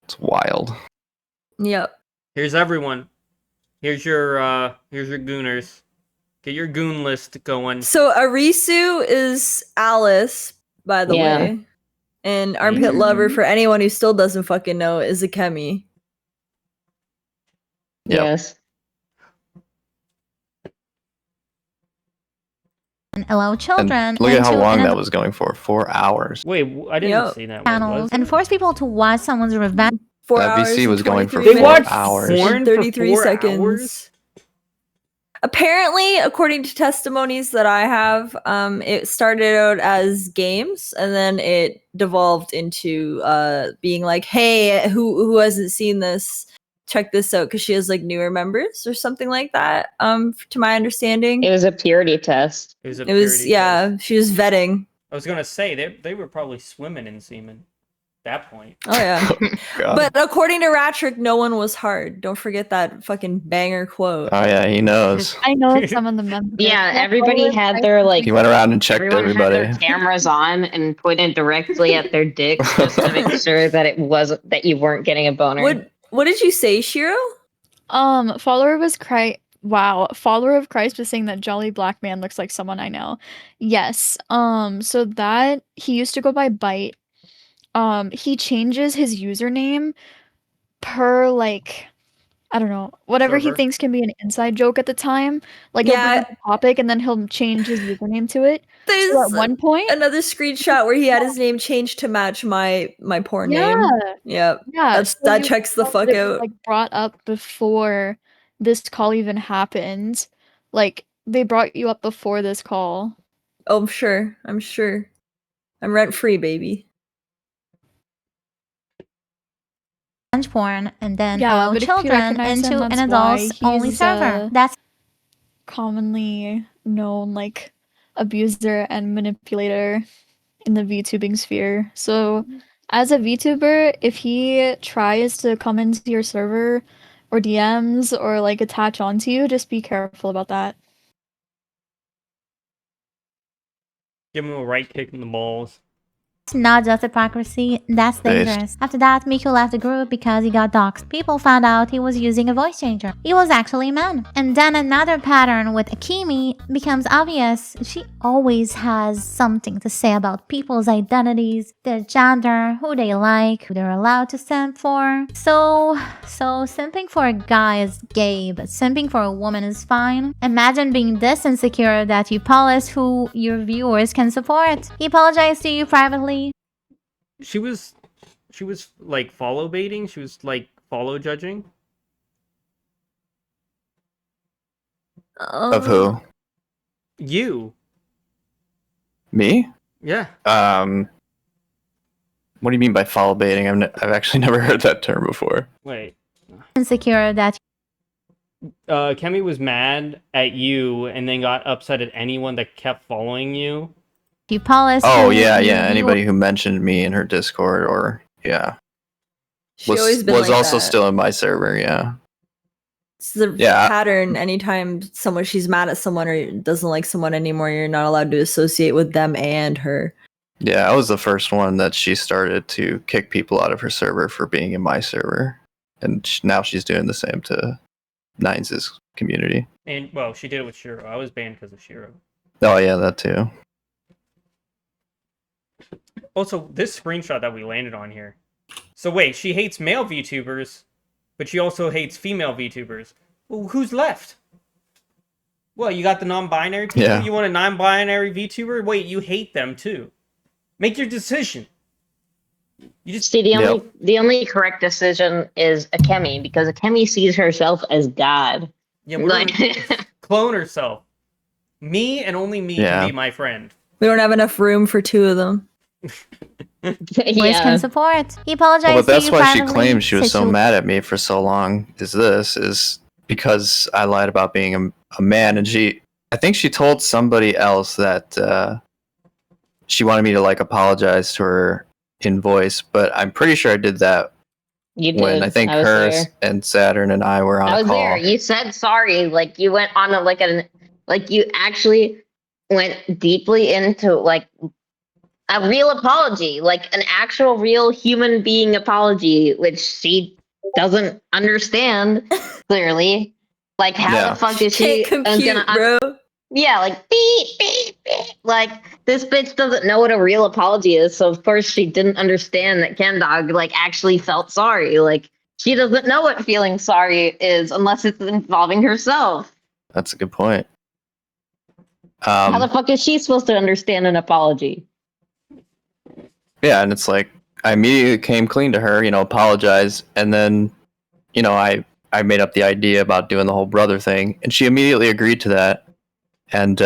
It's wild. Yep. Here's everyone. Here's your gooners. Get your goon list going. So Arisu is Alice, by the Yeah. way. And Armpit Lover, for anyone who still doesn't fucking know, is Akemi. Yep. Yes. allow children And look at how into long that another was going for. 4 hours. Wait, I didn't Yep. see that one. channels Was and it? force people to watch someone's revenge. 4 That hours. VC and was going for 23 They 4 watched minutes hours. porn and for 33 4 seconds. hours? Apparently, according to testimonies that I have, it started out as games and then it devolved into being like, hey, who hasn't seen this? Check this out, because she has like newer members or something like that. To my understanding, It was a purity test. It was a it was purity test. she was vetting. I was gonna say they were probably swimming in semen. that point. Oh yeah. God. But according to Ratrick, no one was hard. Don't forget that fucking banger quote. Oh yeah, he knows. I know some of the members. Yeah, Yeah, everybody followers, had I their think like He went around and checked everyone had everybody. their cameras on and pointed directly at their dicks just to make sure that it wasn't that you weren't getting a boner. What did you say, Shiro? Follower was Christ. Wow, follower of Christ was saying that jolly black man looks like someone I know. Yes. So that he used to go by Bite. He changes his username per like I don't know, whatever he Server. thinks can be an inside joke at the time. Like he'll bring Yeah. up a topic and then he'll change his username to it. So There's at one point, another screenshot where he had his name changed to match my porn name. yeah, Yeah. so That you checks the know fuck that it was, out. like brought up before this call even happened. Like they brought you up before this call. Oh, I'm sure. I'm rent free, baby. Porn and then Yeah, allow but if you children recognize him, into an that's why adults-only he's, server. That's Commonly known like abuser and manipulator in the VTubing sphere. So as a VTuber, if he tries to come into your server or DMs or like attach onto you, just be careful about that. Give him a right kick in the balls. not just hypocrisy, that's Based. dangerous. After that, Miku left the group because he got doxxed. People found out he was using a voice changer. He was actually a man. And then another pattern with Akemi becomes obvious. She always has something to say about people's identities, their gender, who they like, who they're allowed to simp for. So simping for a guy is gay, but simping for a woman is fine. Imagine being this insecure that you polish who your viewers can support. He apologized to you privately. She was like follow baiting. She was like follow judging. Of who? You. Me? Yeah. What do you mean by follow baiting? I've actually never heard that term before. Wait. Insecure that Kemi was mad at you and then got upset at anyone that kept following you. you polish. Oh who yeah, your yeah. Anybody viewers who mentioned me in her Discord or yeah She always been was like also that. still in my server. Yeah. It's the Yeah. pattern. Anytime she's mad at someone or doesn't like someone anymore, you're not allowed to associate with them and her. Yeah, I was the first one that she started to kick people out of her server for being in my server, and now she's doing the same to Nines' community. And well, she did it with Shiro. I was banned because of Shiro. Oh yeah, that too. Also, this screenshot that we landed on here. So wait, she hates male VTubers, but she also hates female VTubers. Well, who's left? Well, you got the non-binary people? Yeah. You want a non-binary VTuber? Wait, you hate them too. Make your decision. You just See, the only correct decision is Akemi, because Akemi sees herself as God. yeah, we're Like, gonna clone herself. Me and only me Yeah. can be my friend. We don't have enough room for two of them. can yeah. support. He apologized Well, but that's to you why she privately. claims she was so Situ- mad at me for so long. Is because I lied about being a man, and I think she told somebody else that she wanted me to like apologize to her in voice, but I'm pretty sure I did that You did. when I think was her there. and Saturn and I were on I a was call. there. You said sorry. Like you went on like you actually went deeply into like a real apology, like an actual real human being apology, which she doesn't understand clearly. Like how Yeah. the fuck is she Can't compute, bro. Yeah, like beep, beep, beep. Like this bitch doesn't know what a real apology is, so of course she didn't understand that Ken Dog like actually felt sorry. Like she doesn't know what feeling sorry is unless it's involving herself. That's a good point. How the fuck is she supposed to understand an apology? Yeah, and it's like I immediately came clean to her, apologized, and then, I made up the idea about doing the whole brother thing, and she immediately agreed to that, and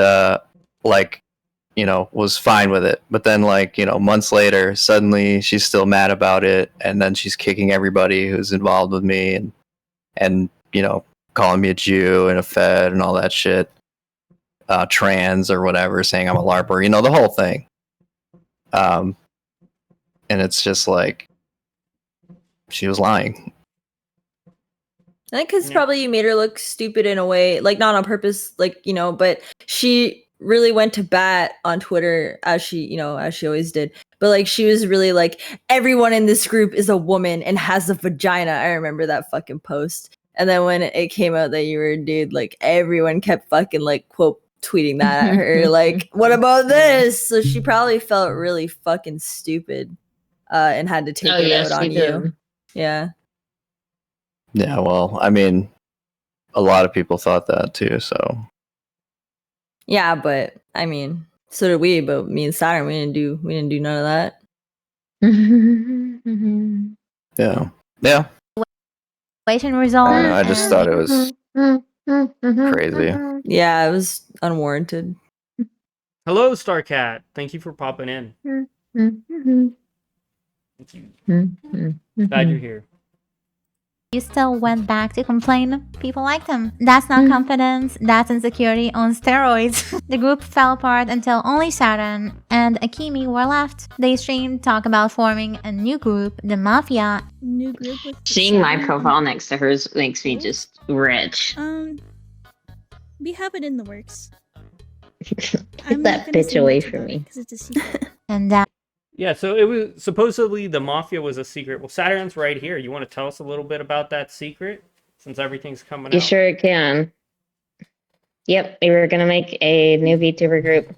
was fine with it. But then, months later, suddenly she's still mad about it, and then she's kicking everybody who's involved with me, and calling me a Jew and a Fed and all that shit, trans or whatever, saying I'm a LARPer, the whole thing. and it's just like she was lying. I think because Yeah. probably you made her look stupid in a way, like not on purpose, like, you know, but she really went to bat on Twitter as she always did. But like, she was really like, everyone in this group is a woman and has a vagina. I remember that fucking post. And then when it came out that you were a dude, like everyone kept fucking like quote tweeting that at her. Like, what about this? So she probably felt really fucking stupid and had to take it out on you. Yeah. Yeah, well, I mean, a lot of people thought that too, so. Yeah, but I mean, so did we, but me and Saturn, we didn't do none of that. Yeah. Yeah. Waiting result. I don't know, I just thought it was crazy. Yeah, it was unwarranted. Hello, Starcat. Thank you for popping in. Thank you. Glad you're here. You still went back to complain. People liked him. That's not confidence, that's insecurity on steroids. The group fell apart until only Saturn and Akemi were left. They streamed talk about forming a new group, the Mafia. New group with Seeing my Saturn profile next to hers makes me just rich. We have it in the works. Get that bitch away from me. Because it's a secret. And Yeah, so it was supposedly the Mafia was a secret. Well, Saturn's right here. You want to tell us a little bit about that secret? Since everything's coming You out. sure can. Yep, we were gonna make a new VTuber group.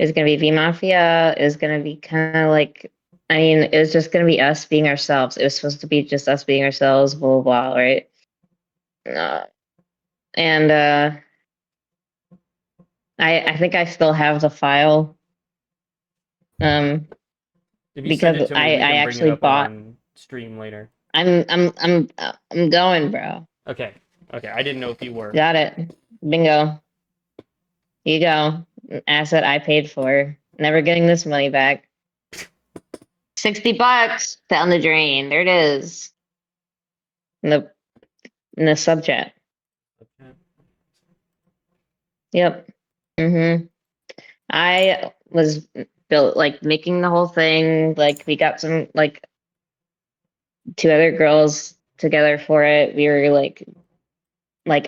It's gonna be V Mafia. It's gonna be kind of like, I mean, it was just gonna be us being ourselves. It was supposed to be just us being ourselves, blah blah, blah, right? I think I still have the file. If you send because it to me, I we can bring actually it up bought- on stream later. I'm going, bro. Okay. Okay. I didn't know if you were. Got it. Bingo. Here you go. An asset I paid for. Never getting this money back. $60 down the drain. There it is. In the sub chat. Okay. Yep. I was built like making the whole thing. Like we got some like 2 other girls together for it. We were like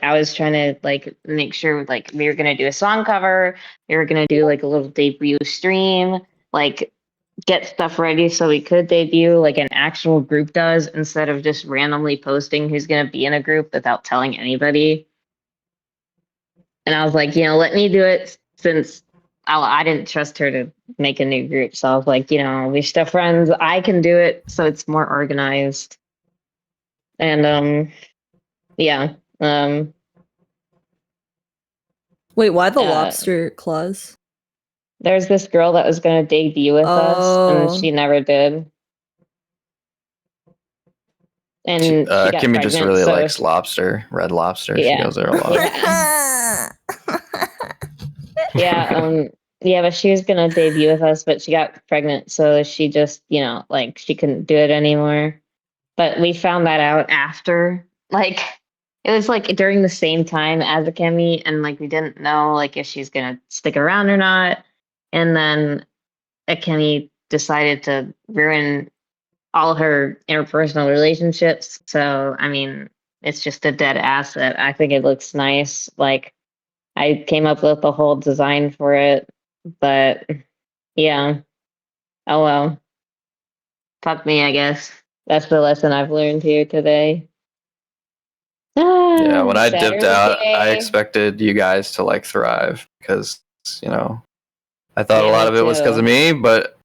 I was trying to like make sure like we were gonna do a song cover. We were gonna do like a little debut stream, like get stuff ready so we could debut like an actual group does instead of just randomly posting who's gonna be in a group without telling anybody. And I was like, let me do it since I didn't trust her to make a new group. So I was like, we're still friends. I can do it. So it's more organized. And, yeah. Wait, why the lobster claws? There's this girl that was going to debut with us, and she never did. And Kimmy just really likes lobster, red lobster. Yeah. She goes there a lot. Yeah, but she was gonna debut with us, but she got pregnant, so she just, like she couldn't do it anymore. But we found that out after, like, it was like during the same time as Akemi, and like we didn't know like if she's gonna stick around or not. And then Akemi decided to ruin all her interpersonal relationships. So I mean, it's just a dead asset. I think it looks nice. Like, I came up with the whole design for it, but yeah. Oh well. Fuck me, I guess. That's the lesson I've learned here today. Yeah, when I dipped out, I Saturday. expected you guys to like thrive because, I thought a Yeah, lot me of it was because too. of me, but,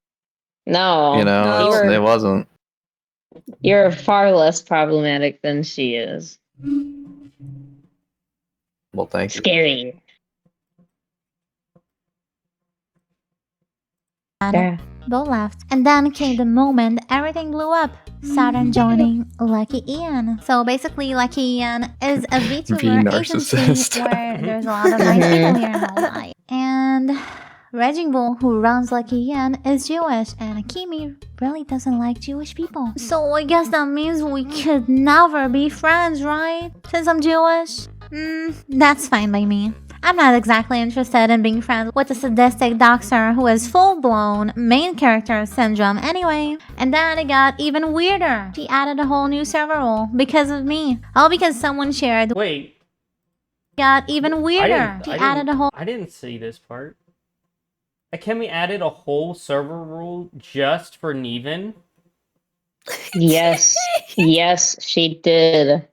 No, No. it wasn't. you're far less problematic than she is. Well, thank you. Scary. Both left. And then came the moment everything blew up. Saturn joining Lucky Ian. So basically, Lucky Ian is a VTuber agency narcissist. where there's a lot of nice people here in Hawaii. And Raging Bull, who runs Lucky Ian, is Jewish, and Akemi really doesn't like Jewish people. So I guess that means we could never be friends, right? Since I'm Jewish? That's fine by me. I'm not exactly interested in being friends with a sadistic doxer who has full-blown main character syndrome anyway. And then it got even weirder. She added a whole new server role because of me. All because someone shared. Wait, Got even weirder. She added a whole. I didn't see this part. Akemi added a whole server rule just for Neevin. Yes, yes, she did.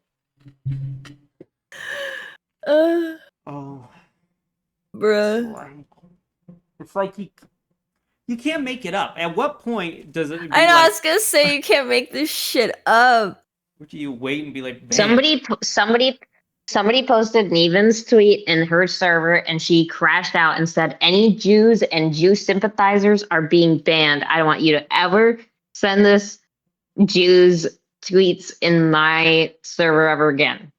Oh, Bruh. it's like you can't make it up. At what point does it? Be I know, I like, was gonna say you can't make this shit up. would you wait and be like, bam. Somebody posted Nevin's tweet in her server, and she crashed out and said, "Any Jews and Jew sympathizers are being banned. I don't want you to ever send this Jews tweets in my server ever again,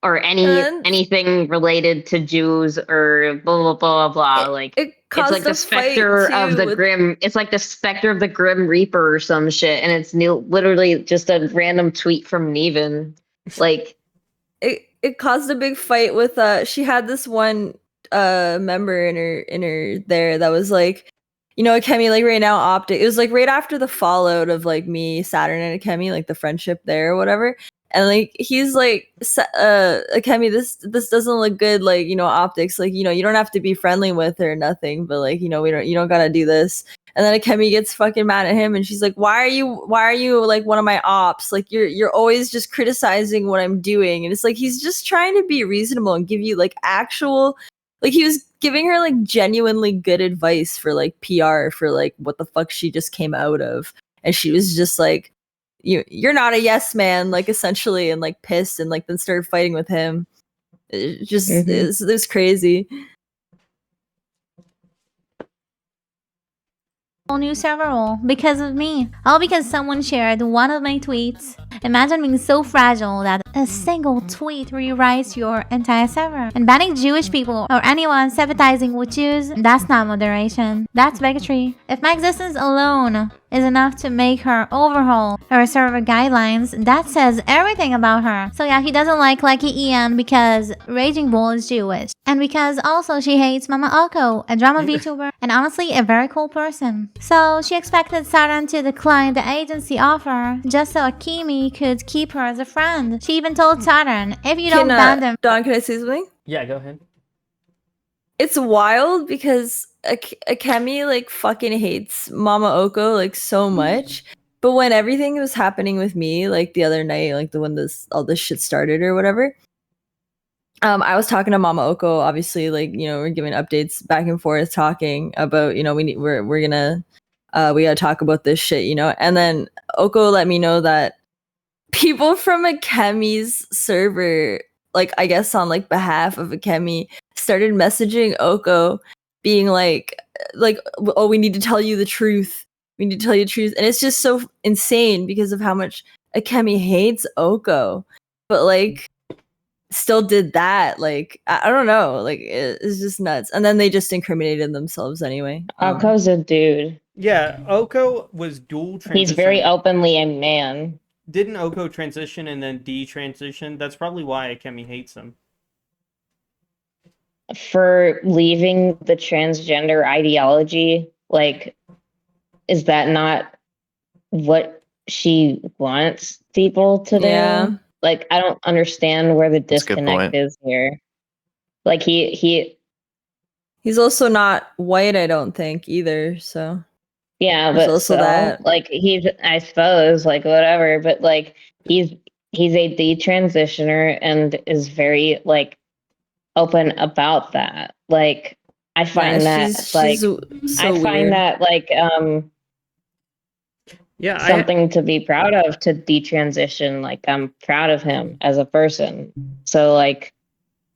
or anything related to Jews or blah blah blah blah." Like It it's like the specter of the grim. It's like the specter of the Grim Reaper or some shit, and it's literally just a random tweet from Nevin. Like it caused a big fight with she had this one member in her there that was like, you know, Akemi, like right now Optic, it was like right after the fallout of like me, Saturn, and Akemi, like the friendship there or whatever. And like he's like, Akemi, this doesn't look good, like, you know, Optics, like, you know, you don't have to be friendly with her or nothing, but like, you know, you don't gotta do this. And then Akemi gets fucking mad at him, and she's like, why are you like one of my ops? Like you're always just criticizing what I'm doing. And it's like he's just trying to be reasonable and give you like actual, like he was giving her like genuinely good advice for like PR for like what the fuck she just came out of. And she was just like, you're not a yes man, like essentially, and like pissed, and like then started fighting with him. It just it was crazy. New server role because of me. All because someone shared one of my tweets. Imagine being so fragile that a single tweet rewrites your entire server. And banning Jewish people or anyone sympathizing with Jews, that's not moderation. That's bigotry. If my existence alone is enough to make her overhaul her server guidelines, that says everything about her. So yeah, he doesn't like Lucky Ian because Raging Bull is Jewish. And because also she hates Mama Oko, a drama VTuber, and honestly a very cool person. So she expected Saran to decline the agency offer just so Akemi could keep her as a friend. She even told Saran, if you don't ban them... Don, can I say something? Yeah, go ahead. It's wild because Akemi like fucking hates Mama Oko like so much. But when everything was happening with me, like the other night, like when all this shit started or whatever, I was talking to Mama Oko, obviously, like, you know, we're giving updates back and forth, talking about, you know, we gotta talk about this shit, you know. And then Oko let me know that people from Akemi's server, like I guess on like behalf of Akemi, started messaging Oko being like, oh, we need to tell you the truth. We need to tell you the truth. And it's just so insane because of how much Akemi hates Oko. But like still did that. Like I don't know. Like it's just nuts. And then they just incriminated themselves anyway. Oko's a dude. Yeah, Oko was dual transition. He's very openly a man. Didn't Oko transition and then detransition? That's probably why Akemi hates him. For leaving the transgender ideology, like, is that not what she wants people to do? Yeah. Like, I don't understand where the That's a good disconnect point. is here. Like, he's also not white, I don't think either. So yeah, there's but also so, that. like, he's, I suppose, like, whatever. But like, he's a detransitioner and is very like open about that. Like, I find that she's like so I find weird. that like Yeah, something to be proud of, to detransition. Like, I'm proud of him as a person. So like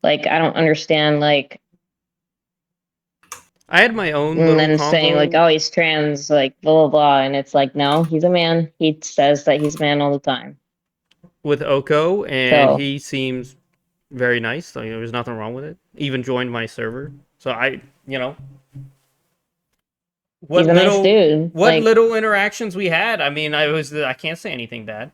I don't understand, like, I had my own and little then combo. saying like, oh, he's trans, like blah blah blah, and it's like, no, he's a man. He says that he's a man all the time. With Oko, and So he seems very nice. Like, there was nothing wrong with it. Even joined my server. So you know, he's a nice dude. What Like, little interactions we had. I mean, I can't say anything bad.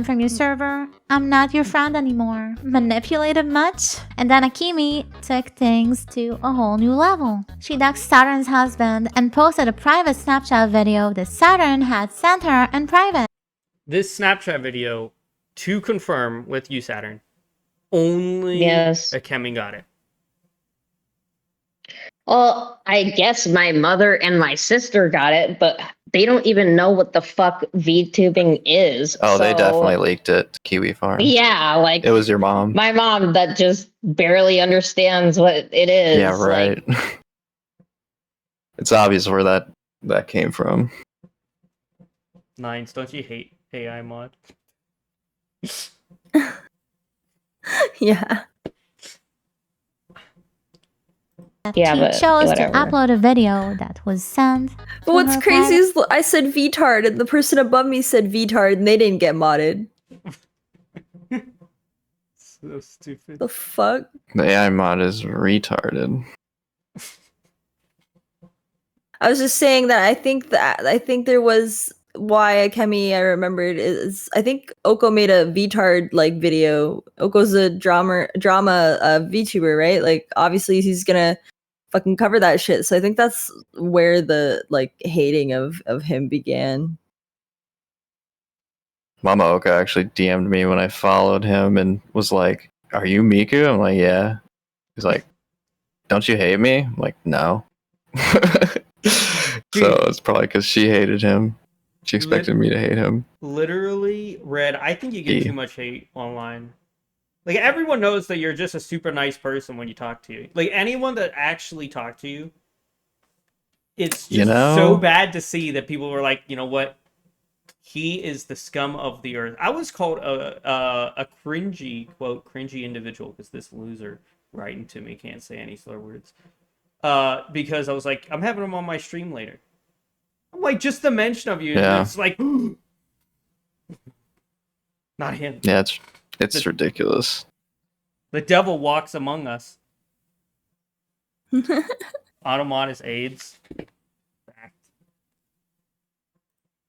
from your server. I'm not your friend anymore. Manipulated much? And then Akemi took things to a whole new level. She doxed Saturn's husband and posted a private Snapchat video that Saturn had sent her in private. This Snapchat video, to confirm with you, Saturn, only Yes. Akemi got it. Well, I guess my mother and my sister got it, but they don't even know what the fuck VTubing is. Oh, they so- definitely leaked it to Kiwi Farm. Yeah, like It was your mom. my mom that just barely understands what it is. Yeah, right. Like, It's obvious where that came from. Nines, don't you hate AI mod? Yeah. Yeah, he but chose whatever. to upload a video that was sent. But what's her crazy private- is I said VTard and the person above me said VTard and they didn't get modded. So stupid. The fuck? The AI mod is retarded. I was just saying that I think there was why Akemi I remembered is I think Oko made a VTard like video. Oko's a drama VTuber, right? Like obviously he's gonna fucking cover that shit. So I think that's where the like hating of him began. Mama Oka actually DM'd me when I followed him and was like, "Are you Miku?" I'm like, "Yeah." He's like, "Don't you hate me?" I'm like, "No." So it's probably because she hated him. She expected me to hate him. Literally, Red, I think you get Yeah. too much hate online. Like, everyone knows that you're just a super nice person when you talk to you. Like, anyone that actually talked to you, it's just You know? so bad to see that people were like, you know what? He is the scum of the earth. I was called a cringy, quote, cringy individual because this loser writing to me can't say any slur words. Because I was like, I'm having him on my stream later. I'm like, just the mention of you, Yeah. it's like, not him. Yeah, it's ridiculous. The devil walks among us. Automod is AIDS. Fact.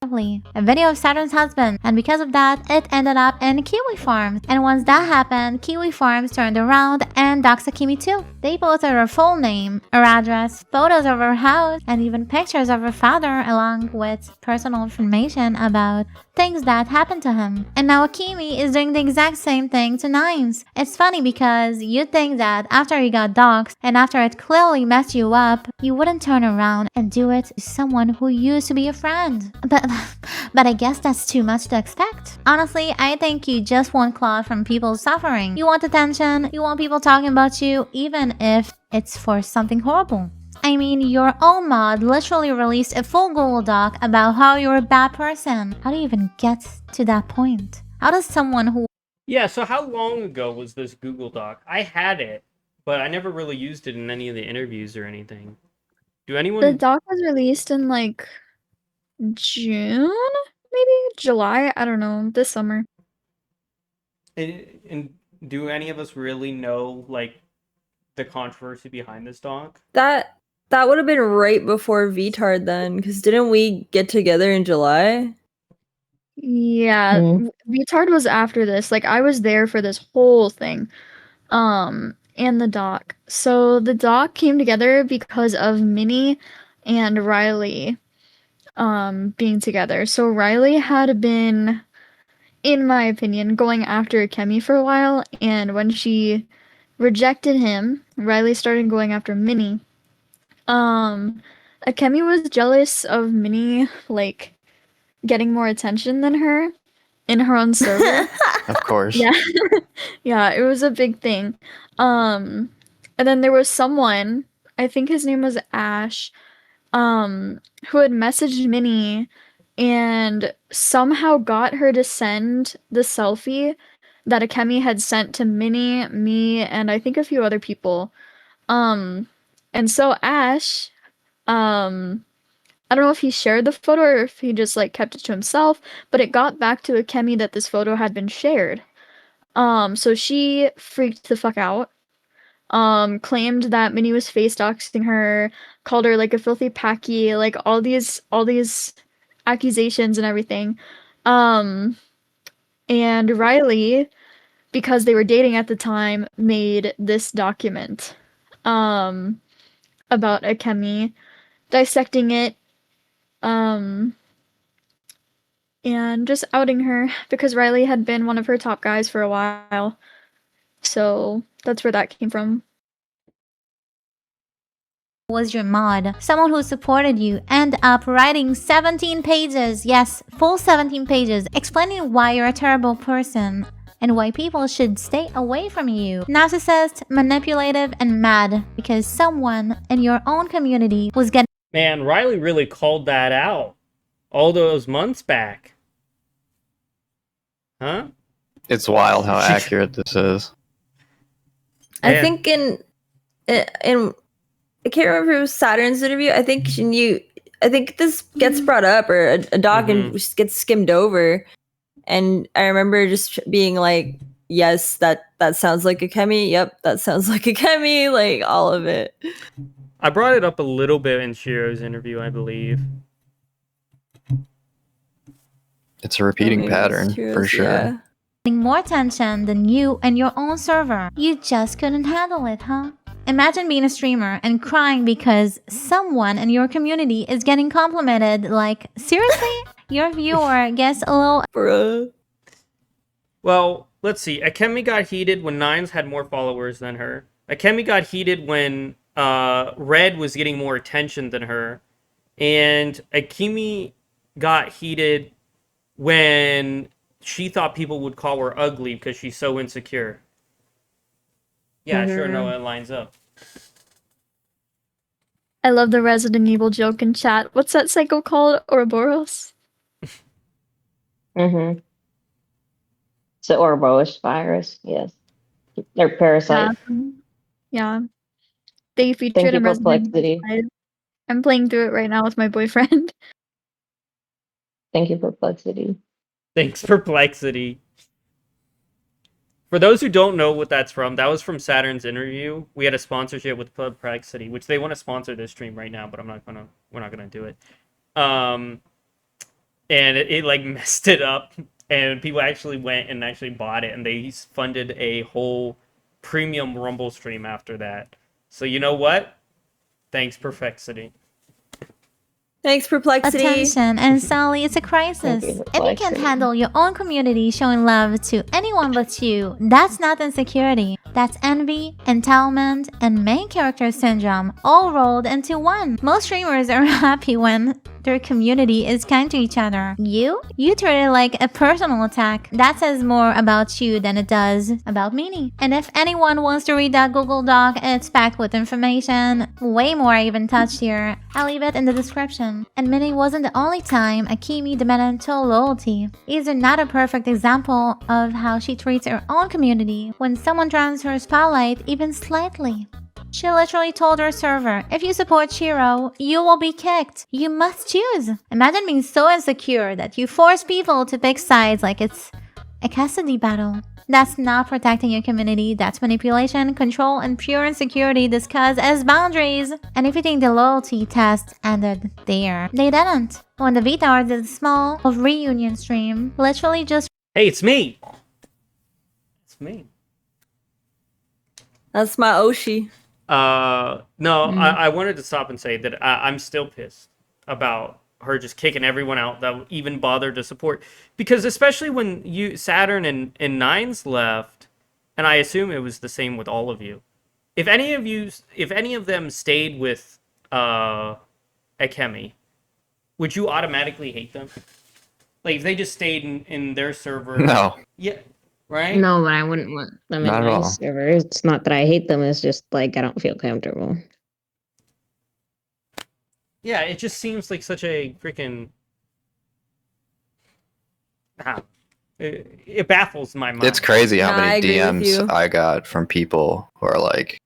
A video of Saturn's husband, and because of that, it ended up in Kiwi Farms. And once that happened, Kiwi Farms turned around and doxed Akemi too. They posted her full name, her address, photos of her house, and even pictures of her father, along with personal information about things that happened to him. And now Akemi is doing the exact same thing to Nines. It's funny because you'd think that after you got doxed, and after it clearly messed you up, you wouldn't turn around and do it to someone who used to be a friend. But I guess that's too much to expect. Honestly, I think you just want clout from people's suffering. You want attention, you want people talking about you, even if it's for something horrible. I mean, your own mod literally released a full Google Doc about how you're a bad person. How do you even get to that point? How does someone who Yeah, so how long ago was this Google Doc? I had it, but I never really used it in any of the interviews or anything. Do anyone... The doc was released in like June, maybe July. I don't know. This summer. And do any of us really know, like, the controversy behind this doc? That would have been right before VTard then, because didn't we get together in July? Yeah, Vtard was after this. Like I was there for this whole thing. And the doc. So the doc came together because of Minnie and Riley being together. So Riley had been, in my opinion, going after Akemi for a while, and when she rejected him, Riley started going after Minnie. Akemi was jealous of Minnie, like, getting more attention than her in her own server. Of course. Yeah. Yeah, it was a big thing. And then there was someone, I think his name was Ash, who had messaged Minnie and somehow got her to send the selfie that Akemi had sent to Minnie, me, and I think a few other people. And so Ash, I don't know if he shared the photo or if he just like kept it to himself, but it got back to Akemi that this photo had been shared. So she freaked the fuck out. Claimed that Minnie was face doxing her, called her like a filthy packy, like all these accusations and everything. And Riley, because they were dating at the time, made this document about Akemi, dissecting it, and just outing her because Riley had been one of her top guys for a while. So that's where that came from. Was your mod, someone who supported you, end up writing 17 pages, yes, full 17 pages, explaining why you're a terrible person and why people should stay away from you. Narcissist, manipulative, and mad because someone in your own community was getting Man, Riley really called that out all those months back. Huh? It's wild how accurate this is. I Yeah. think in I can't remember if it was Saturn's interview. I think I think this gets brought up, or a doc and just gets skimmed over. And I remember just being like, yes, that sounds like Akemi. Yep, that sounds like Akemi. Like, all of it. I brought it up a little bit in Shiro's interview, I believe. It's a repeating Maybe it's pattern Shiro's, for sure. yeah. more attention than you and your own server. You just couldn't handle it, huh? Imagine being a streamer and crying because someone in your community is getting complimented. Like, seriously? Your viewer gets a little... Bruh. Well, let's see. Akemi got heated when Nines had more followers than her. Akemi got heated when Red was getting more attention than her. And Akemi got heated when she thought people would call her ugly because she's so insecure. Yeah, sure, no, it lines up. I love the Resident Evil joke in chat. What's that cycle called? Ouroboros? Mm-hmm. It's the Ouroboros virus, yes. They're parasite. Yeah. They featured Thank you in for Resident Complexity. Evil 5. I'm playing through it right now with my boyfriend. Thank you, Perplexity. Thanks, Perplexity. For those who don't know what that's from, that was from Saturn's interview. We had a sponsorship with Perplexity, which they want to sponsor this stream right now, but we're not gonna do it. And it like messed it up, and people actually went and actually bought it, and they funded a whole premium Rumble stream after that. So you know what? Thanks, Perplexity. Thanks, Perplexity. attention, and suddenly it's a crisis. Thank you, If you can't Perplexity. handle your own community showing love to anyone but you, that's not insecurity. That's envy, entitlement, and main character syndrome all rolled into one. Most streamers are happy when their community is kind to each other. You treat it like a personal attack. That says more about you than it does about Minnie. And if anyone wants to read that Google Doc, it's packed with information. Way more I even touched here. I'll leave it in the description. And Minnie wasn't the only time Akemi demanded total loyalty. Is there not a perfect example of how she treats her own community when someone drowns her spotlight even slightly? She literally told her server, if you support Shiro, you will be kicked. You must choose. Imagine being so insecure that you force people to pick sides like it's a custody battle. That's not protecting your community. That's manipulation, control, and pure insecurity disguised as boundaries. And if you think the loyalty test ended there, they didn't. When the Vtards did a small reunion stream, literally just Hey, it's me. It's me. That's my Oshi. No, I wanted to stop and say that I'm still pissed about her just kicking everyone out that even bothered to support. Because especially when Saturn and Nines left, and I assume it was the same with all of you. If any of them stayed with Akemi, would you automatically hate them? Like if they just stayed in their server? No. Yeah. Right? No, but I wouldn't want them Not in at my all. server. It's not that I hate them, it's just like I don't feel comfortable. Yeah, it just seems like such a freaking... It baffles my mind. It's crazy how No, I many agree with DMs you. I got from people who are like,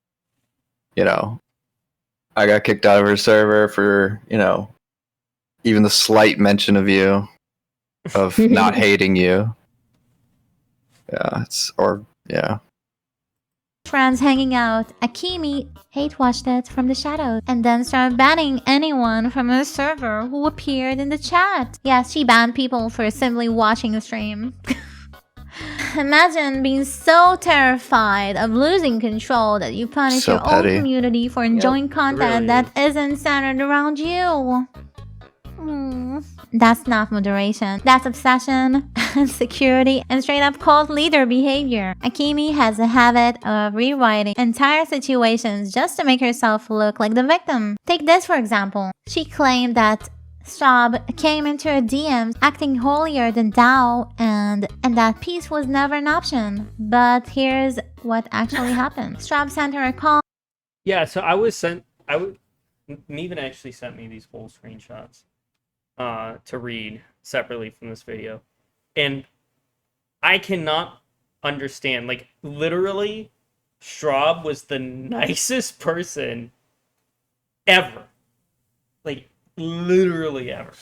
you know, I got kicked out of her server for, you know, even the slight mention of you, of not hating you. Yeah. friends hanging out, Akemi hate-watched it from the shadows and then started banning anyone from her server who appeared in the chat. Yes, she banned people for simply watching the stream. Imagine being so terrified of losing control that you punish So your own petty. community for enjoying content really that isn't centered around you. That's not moderation. That's obsession, insecurity, and straight up cult leader behavior. Akemi has a habit of rewriting entire situations just to make herself look like the victim. Take this for example. She claimed that Straub came into her DMs acting holier than thou and that peace was never an option. But here's what actually happened. Straub sent her a call. Yeah, so Neevin actually sent me these whole screenshots to read separately from this video. And I cannot understand, like, literally, Straub was the nicest person ever. Like, literally ever.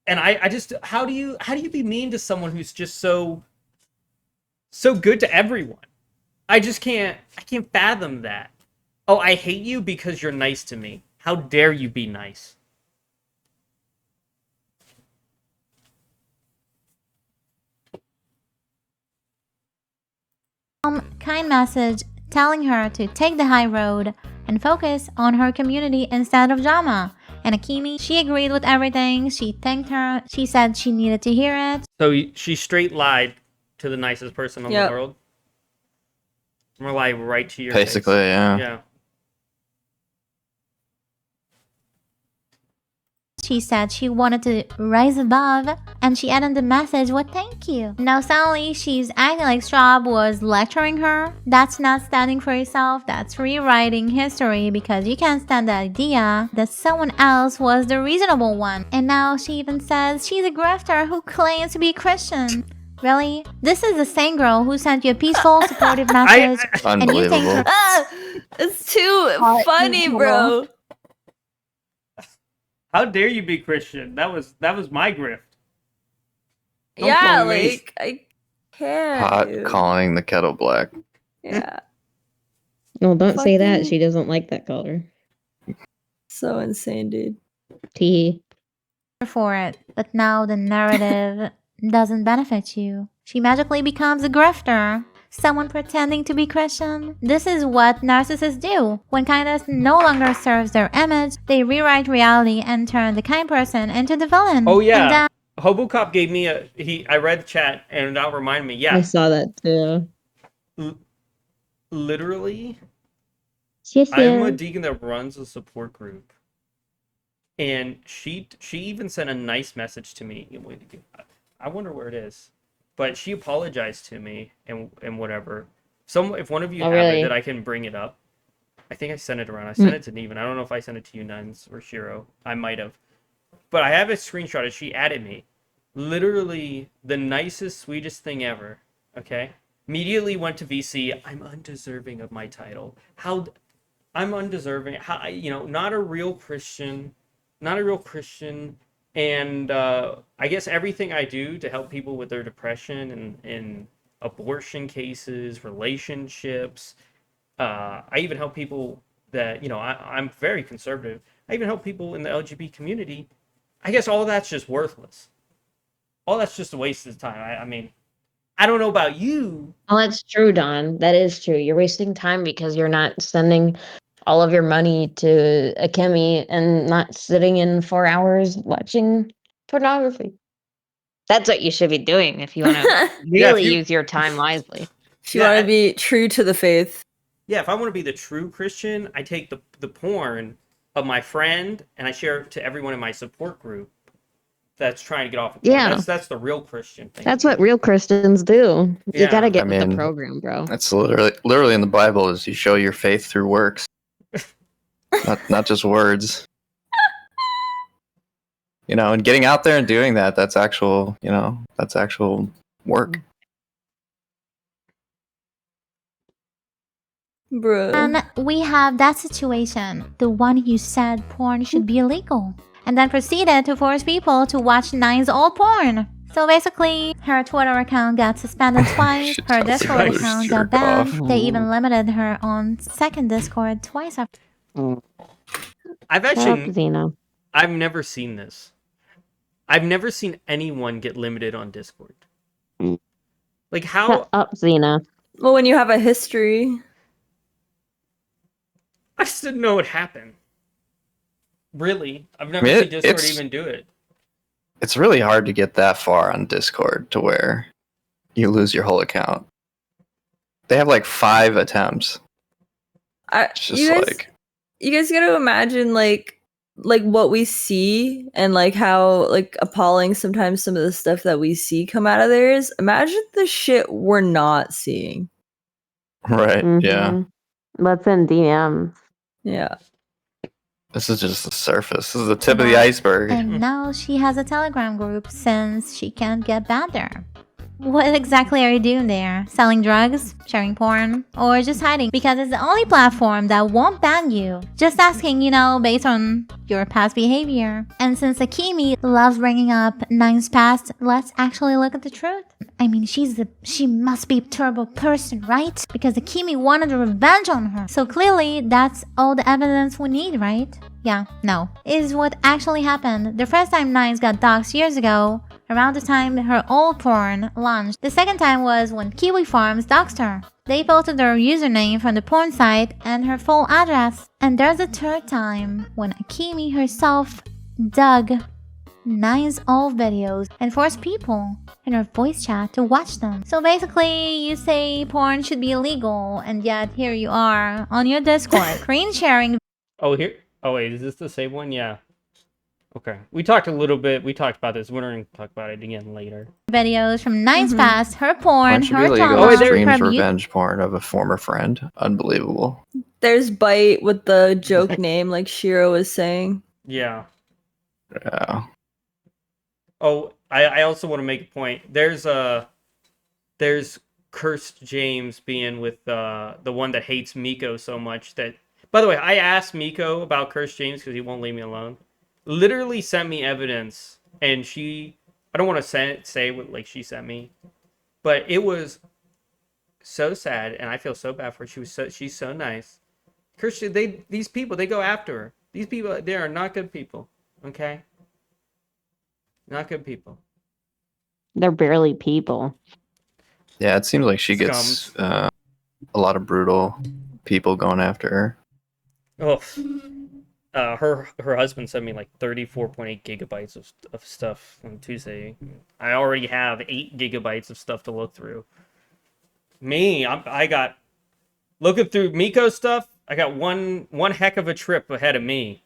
And I just, how do you be mean to someone who's just so good to everyone? I can't fathom that. Oh, I hate you because you're nice to me. How dare you be nice? Kind message telling her to take the high road and focus on her community instead of drama. And Akemi, she agreed with everything. She thanked her. She said she needed to hear it. So she straight lied to the nicest person in the world. I'm gonna lie right to your Basically, face. yeah. Yeah. She said she wanted to rise above, and she added the message with thank you. Now suddenly she's acting like Straub was lecturing her. That's not standing for yourself, that's rewriting history because you can't stand the idea that someone else was the reasonable one. And now she even says she's a grifter who claims to be Christian. Really? This is the same girl who sent you a peaceful, supportive message, and you think Unbelievable. her It's too funny, bro. How dare you be Christian? That was my grift. Don't Yeah, call me. like I can't. Hot dude. calling the kettle black. Yeah, No, don't say that. Fucking- She doesn't like that color. so insane, dude. T. for it, but now the narrative doesn't benefit you. She magically becomes a grifter. Someone pretending to be Christian. This is what narcissists do. When kindness no longer serves their image, they rewrite reality and turn the kind person into the villain. Oh yeah. And then Hobocop gave me I read the chat and that reminded me. I Yeah. saw that too. Literally, Yes, I'm a deacon that runs a support group. And she even sent a nice message to me. I wonder where it is. But she apologized to me and whatever. If one of you have really? it, that I can bring it up. I think I sent it around. I sent it to Neevin. I don't know if I sent it to you, Nuns, or Shiro. I might have. But I have a screenshot and she added me. Literally the nicest, sweetest thing ever. Okay? Immediately went to VC. I'm undeserving of my title. I'm undeserving. Not a real Christian. Not a real Christian. And I guess everything I do to help people with their depression and abortion cases, relationships. I even help people that, I'm very conservative. I even help people in the LGBT community. I guess all that's just worthless. All that's just a waste of time. I mean, I don't know about you. Oh, that's true, Don. That is true. You're wasting time because you're not sending all of your money to Akemi and not sitting in 4 hours watching pornography. That's what you should be doing if you want to really use your time wisely. If you want to be true to the faith. Yeah, if I want to be the true Christian, I take the porn of my friend and I share it to everyone in my support group that's trying to get off of porn. Yeah. That's the real Christian thing. That's what real Christians do. Yeah. You gotta get I with the mean, program, bro. That's literally in the Bible is you show your faith through works. not just words. And getting out there and doing that's actual work. Bro. And we have that situation, the one you said porn should be illegal, and then proceeded to force people to watch Nine's old porn. So basically, her Twitter account got suspended twice, Should her tell Discord people to account jerk got banned, off. they even limited her on second Discord twice after. I've Shut up, actually, Zeno. I've never seen this. I've never seen anyone get limited on Discord. Like Shut how up, Xena. Well, when you have a history. I just didn't know what happened. Really, I've never mean, seen Discord it's- even do it. It's really hard to get that far on Discord to where you lose your whole account. They have like 5 attempts. It's just You guys gotta imagine like what we see and like how like appalling sometimes some of the stuff that we see come out of there is. Imagine the shit we're not seeing. right. Yeah. Mhm. What's in DMs? Yeah. This is just the surface. This is the tip of the iceberg. And now she has a Telegram group since she can't get banned there. What exactly are you doing there? Selling drugs? Sharing porn? Or just hiding? Because it's the only platform that won't ban you. Just asking, based on your past behavior. And since Akemi loves bringing up Nine's past, let's actually look at the truth. I mean, she must be a terrible person, right? Because Akemi wanted revenge on her. So clearly, that's all the evidence we need, right? Yeah, no. Is what actually happened. The first time Nines got doxxed years ago, around the time her old porn launched. The second time was when Kiwi Farms doxed her. They posted their username from the porn site and her full address. And there's a third time when Akemi herself dug Nine's old videos and forced people in her voice chat to watch them. So basically, you say porn should be illegal, and yet here you are on your Discord, screen sharing. Oh, here. Oh, wait, is this the same one? Yeah. Okay. We talked a little bit. We talked about this. We're going to talk about it again later. Videos from Nine's past, her porn, Bunch of her illegal trauma, streams her abuse. revenge porn of a former friend. Unbelievable. There's Bite with the joke name, like Shiro was saying. Yeah. Yeah. Oh, I also want to make a point. There's Cursed James being with the one that hates Miko so much that. By the way, I asked Miko about Cursed James because he won't leave me alone. Literally sent me evidence, and I don't want to say what like she sent me, but it was so sad, and I feel so bad for her. She's so nice. Cursed, these people, they go after her. These people, they are not good people. Okay. Not good people. They're barely people. Yeah, it seems like she gets a lot of brutal people going after her. Oh, her husband sent me like 34.8 gigabytes of stuff on Tuesday. I already have 8 gigabytes of stuff to look through. I got looking through Miko's stuff. I got one heck of a trip ahead of me.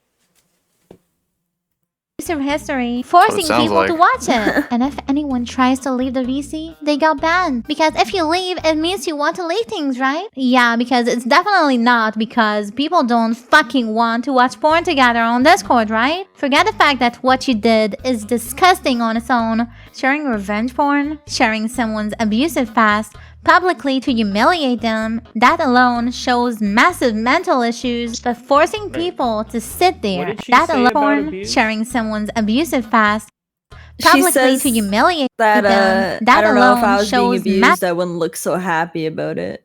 Of history, forcing people like. to watch it. And if anyone tries to leave the VC, they got banned. Because if you leave, it means you want to leave things, right? Yeah, because it's definitely not because people don't fucking want to watch porn together on Discord, right? Forget the fact that what you did is disgusting on its own. Sharing revenge porn, sharing someone's abusive past, publicly to humiliate them, that alone shows massive mental issues. But forcing people to sit there, that alone, sharing someone's abusive past, publicly to humiliate that, them, that I don't know if I alone was being shows abused, I wouldn't look so happy about it.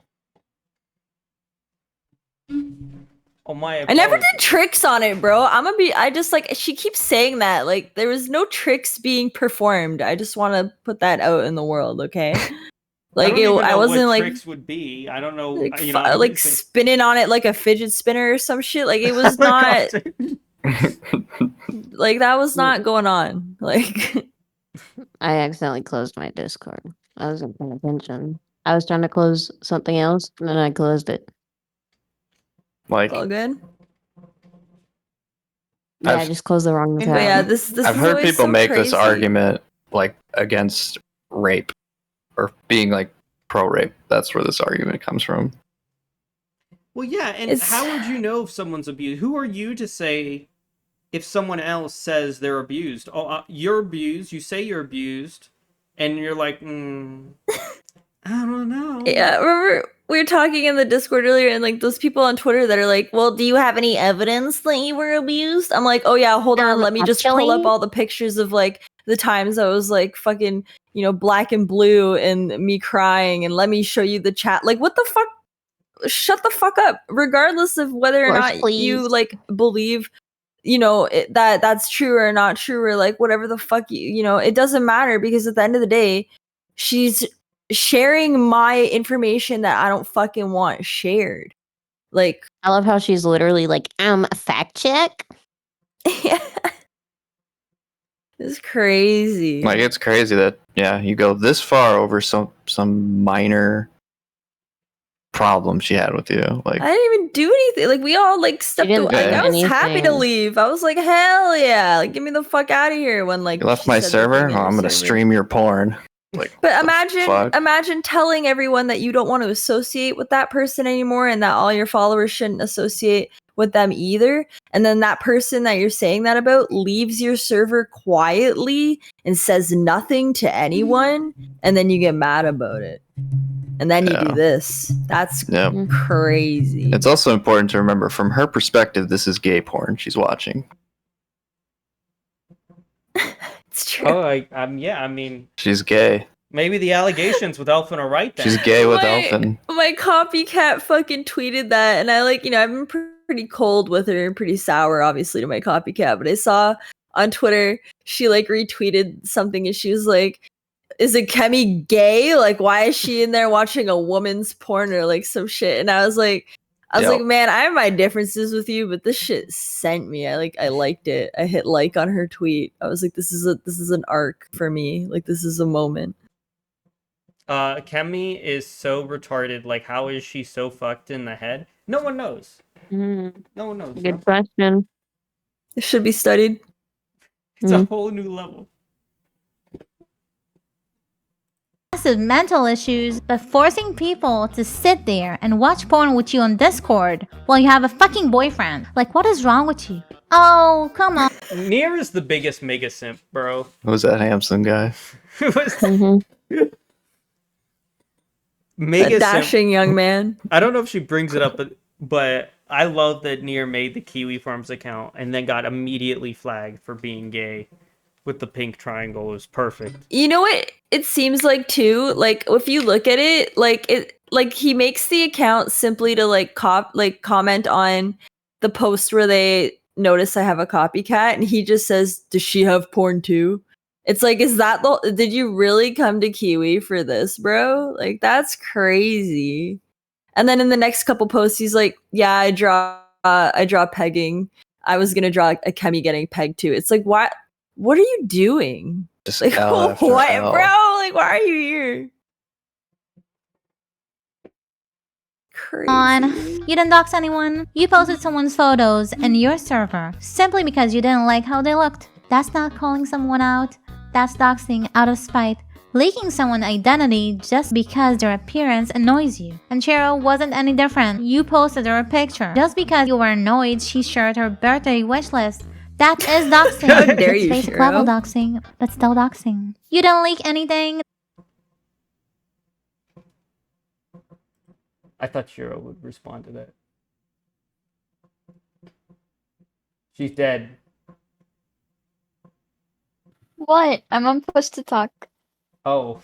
Oh my! I never did tricks on it, bro. I just like she keeps saying that. Like there was no tricks being performed. I just want to put that out in the world, okay? Like I wasn't like tricks would be. I don't know. Like, like spinning on it like a fidget spinner or some shit. Like it was not. Like that was not going on. Like I accidentally closed my Discord. I wasn't paying attention. I was trying to close something else, and then I closed it. Like all good. Yeah, I just closed the wrong tab. Yeah, this I've heard people make this argument like against rape or being like pro rape. That's where this argument comes from. Well, yeah, and how would you know if someone's abused? Who are you to say if someone else says they're abused? Oh, you're abused. You say you're abused, and you're like, I don't know. Yeah, remember we were talking in the Discord earlier, and like those people on Twitter that are like, "Well, do you have any evidence that you were abused?" I'm like, "Oh yeah, hold on, let me just pull up all the pictures of like the times I was like fucking, black and blue and me crying, and let me show you the chat." Like, what the fuck? Shut the fuck up. Regardless of whether or not you like believe, that's true or not true or like whatever the fuck it doesn't matter because at the end of the day, she's sharing my information that I don't fucking want shared. Like, I love how she's literally like, fact check. yeah. It's crazy. Like it's crazy that you go this far over some minor problem she had with you. Like I didn't even do anything. Like we all like stepped away. didn't Like do I was happy to anything. leave. I was like, hell yeah! Like get me the fuck out of here. When like you left she my said the server, thing in I'm the gonna server. stream your porn. Like, But what the fuck? imagine telling everyone that you don't want to associate with that person anymore, and that all your followers shouldn't associate with them either. And then that person that you're saying that about leaves your server quietly and says nothing to anyone, and then you get mad about it. And then you do Yeah. this. That's Yep. crazy. It's also important to remember from her perspective, this is gay porn she's watching. It's true. Oh, I mean, She's gay. maybe the allegations with Elfin are right then. She's gay with my, Elfin. My copycat fucking tweeted that, and I like, I've been pretty cold with her and pretty sour, obviously, to my copycat. But I saw on Twitter she like retweeted something, and she was like, "Is Akemi gay? Like, why is she in there watching a woman's porn or like some shit?" And I was like, man, I have my differences with you, but this shit sent me. I liked it. I hit like on her tweet. I was like, this is an arc for me. Like, this is a moment. Akemi is so retarded. Like, how is she so fucked in the head? No one knows. No one knows. Bro. Good question. It should be studied. It's a whole new level. Massive mental issues, but forcing people to sit there and watch porn with you on Discord while you have a fucking boyfriend. Like, what is wrong with you? Oh, come on. Nier is the biggest mega simp, bro. Who was that handsome guy? It was Mm-hmm. mega A dashing young man. I don't know if she brings it up, but I love that Nier made the Kiwi Farms account and then got immediately flagged for being gay with the pink triangle. It was perfect. You know what it seems like too? Like if you look at it, like he makes the account simply to like comment on the post where they notice I have a copycat, and he just says, "Does she have porn too?" It's like, did you really come to Kiwi for this, bro? Like that's crazy. And then in the next couple posts, he's like, "Yeah, I draw pegging. I was gonna draw Akemi getting pegged too." It's like, what are you doing? Just Like, L what, after bro? L. Like, why are you here? Crazy. You didn't dox anyone. You posted someone's photos in your server simply because you didn't like how they looked. That's not calling someone out. That's doxing out of spite. Leaking someone's identity just because their appearance annoys you. And Cheryl wasn't any different. You posted her picture just because you were annoyed she shared her birthday wish list. That is doxing. How dare you, It's basic Cheryl. level doxing, but still doxing. You didn't leak anything. I thought Shiro would respond to that. She's dead. What? I'm on push to talk. Oh.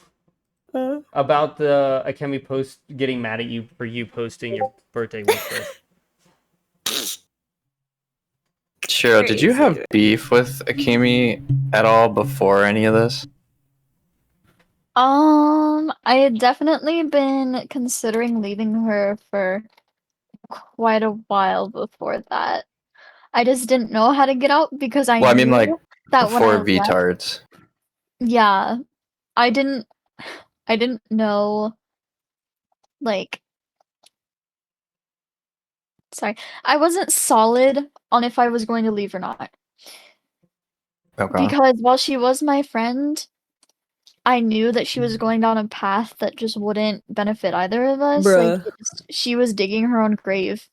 About the Akemi post getting mad at you for you posting your birthday wish list. Shiro, did you have beef with Akemi at all before any of this? I had definitely been considering leaving her for quite a while before that. I just didn't know how to get out because I Well, I mean, knew like, that when I before left, Vtards. yeah, I didn't know, like, sorry, I wasn't solid on if I was going to leave or not. Okay. Because while she was my friend, I knew that she was going down a path that just wouldn't benefit either of us. Like, Bruh. she was digging her own grave.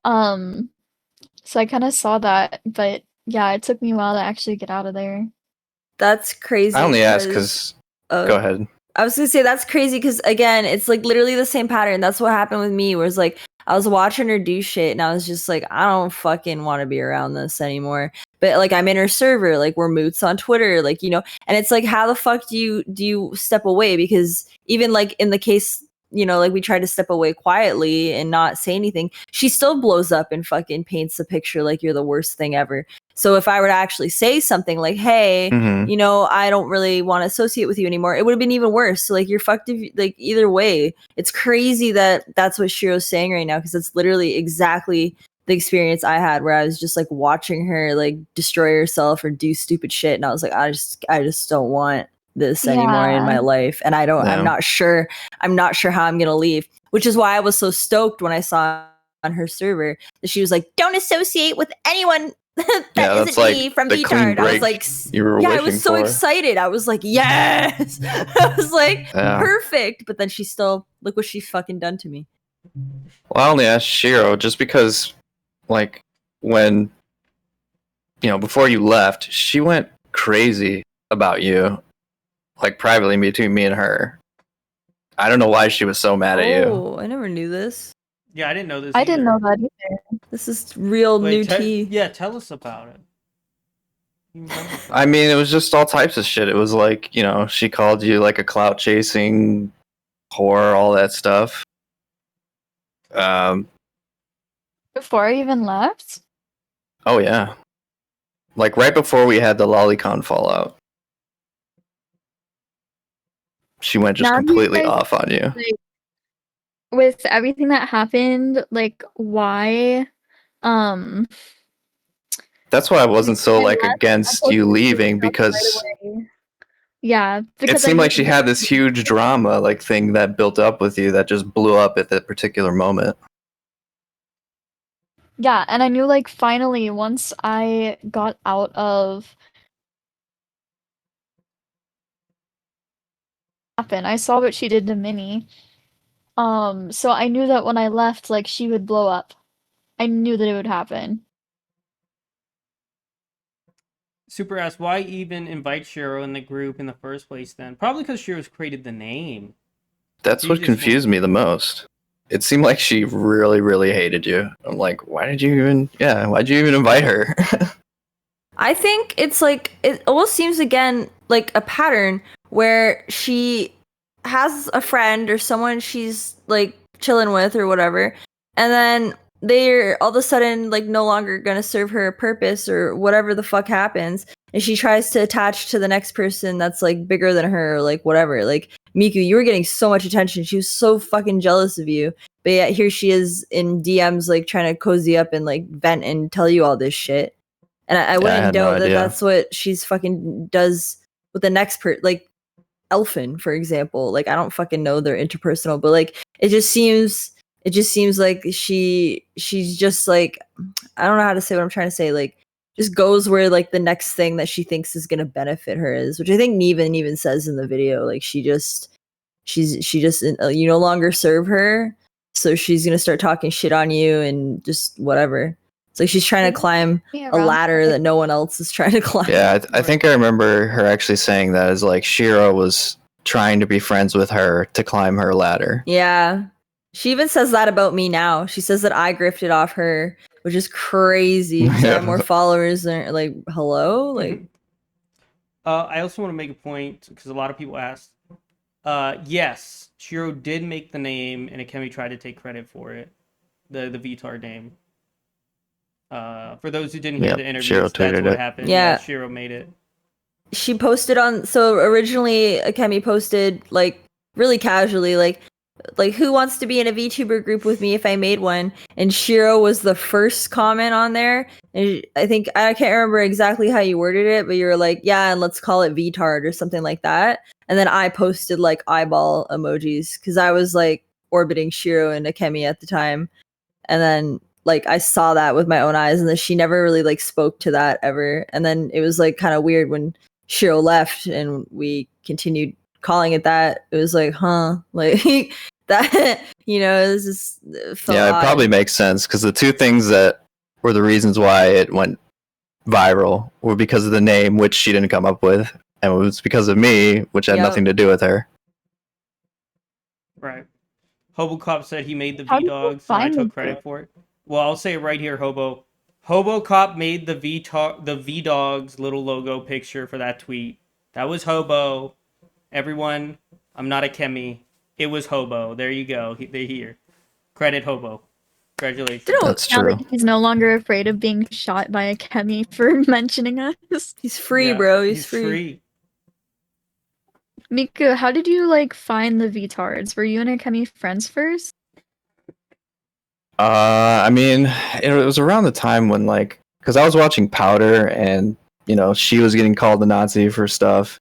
So I kind of saw that, but yeah, it took me a while to actually get out of there. That's crazy. I only asked because. Go ahead. I was gonna say that's crazy because again, it's like literally the same pattern. That's what happened with me. Where it's like I was watching her do shit, and I was just like, I don't fucking want to be around this anymore. But like, I'm in her server, like we're moots on Twitter, like and it's like, how the fuck do you step away? Because even like in the case you know, like we try to step away quietly and not say anything, she still blows up and fucking paints a picture like you're the worst thing ever. So if I were to actually say something like, hey, Mhm. you know, I don't really want to associate with you anymore, it would have been even worse. So like you're fucked like either way. It's crazy that that's what Shiro's saying right now, because it's literally exactly the experience I had, where I was just like watching her like destroy herself or do stupid shit, and I was like, I just don't want this anymore in my Yeah. life, and I'm Yeah. not sure how I'm gonna leave, which is why I was so stoked when I saw on her server that she was like, don't associate with anyone that Yeah, isn't that's like me from the clean Vtard. I was break like, you were yeah, I wishing was so for. excited. I was like, yes. I was like, Yeah. perfect. But then she still, look what she fucking done to me. Well, I only asked Shiro just because, like, when, you know, before you left, she went crazy about you, like, privately between me and her. I don't know why she was so mad at you. Oh, I never knew this. Yeah, I didn't know this. I didn't either. know that either. This is real new tea. Yeah, tell us about it. You remember from I mean, it was just all types of shit. It was like, you know, she called you like a clout chasing whore, all that stuff. Before I even left? Oh yeah. Like right before we had the Lolicon fallout. She went just Now you completely guys- off on you. Like, with everything that happened, like, why, That's why I wasn't so I like left, against I you posted leaving, right because away. Yeah, it because I seemed knew like she had this huge drama like thing that built up with you that just blew up at that particular moment. Yeah, and I knew, like, finally, once I got out of happen, I saw what she did to Minnie. So I knew that when I left, like, she would blow up. I knew that it would happen. Super asked, why even invite Shiro in the group in the first place then? Probably because Shiro's created the name. That's She what just confused me the most. It seemed like she really, really hated you. I'm like, why'd you even invite her? I think it's like, it almost seems again like a pattern where she has a friend or someone she's like chilling with or whatever, and then they're all of a sudden like no longer gonna serve her a purpose or whatever the fuck happens, and she tries to attach to the next person that's like bigger than her or like whatever. Like Miku, you were getting so much attention. She was so fucking jealous of you. But yet here she is in DMs like trying to cozy up and like vent and tell you all this shit. And I I wouldn't had no doubt that idea. that's what she's fucking does with the next like Elfin, for example. Like I don't fucking know their interpersonal, but like it just seems like she's just like, I don't know how to say what I'm trying to say, like just goes where like the next thing that she thinks is gonna benefit her is, which I think Neevin even says in the video. Like she just you no longer serve her, so she's gonna start talking shit on you and just whatever. It's like she's trying to climb a ladder that no one else is trying to climb. Yeah, I think I remember her actually saying that, as like Shiro was trying to be friends with her to climb her ladder. Yeah. She even says that about me now. She says that I grifted off her, which is crazy. 'Cause I have more followers than like, hello? Like I also want to make a point because a lot of people asked. Yes, Shiro did make the name, and Akemi tried to take credit for it. The Vtard name. For those who didn't hear the interview, Shiro that's tweeted what it. happened. Yeah. Shiro made it. she posted on, so originally Akemi posted like really casually like who wants to be in a VTuber group with me if I made one, and Shiro was the first comment on there, and I think I can't remember exactly how you worded it, but you were like, yeah, and let's call it VTard or something like that. And then I posted like eyeball emojis because I was like orbiting Shiro and Akemi at the time, and then like I saw that with my own eyes, and then she never really like spoke to that ever. And then it was like kind of weird when Shiro left and we continued calling it that. It was like, huh, like that, you know, it was just felt Yeah, it odd. probably makes sense because the two things that were the reasons why it went viral were because of the name, which she didn't come up with, and it was because of me, which had Yep. nothing to do with her. Right. Hobocop said he made the How did you V-Dogs, and I find took it? credit for it. Well, I'll say it right here, Hobo. Hobocop made the V-Dogs little logo picture for that tweet. That was Hobo. Everyone, I'm not Akemi. It was Hobo. There you go. They're here. Credit Hobo. Congratulations. You know, That's Now true. that he's no longer afraid of being shot by Akemi for mentioning us. he's free, Yeah, bro. He's free. Miku, how did you like find the Vtards? Were you and Akemi friends first? I mean, it was around the time when like, because I was watching Powder, and you know she was getting called a Nazi for stuff,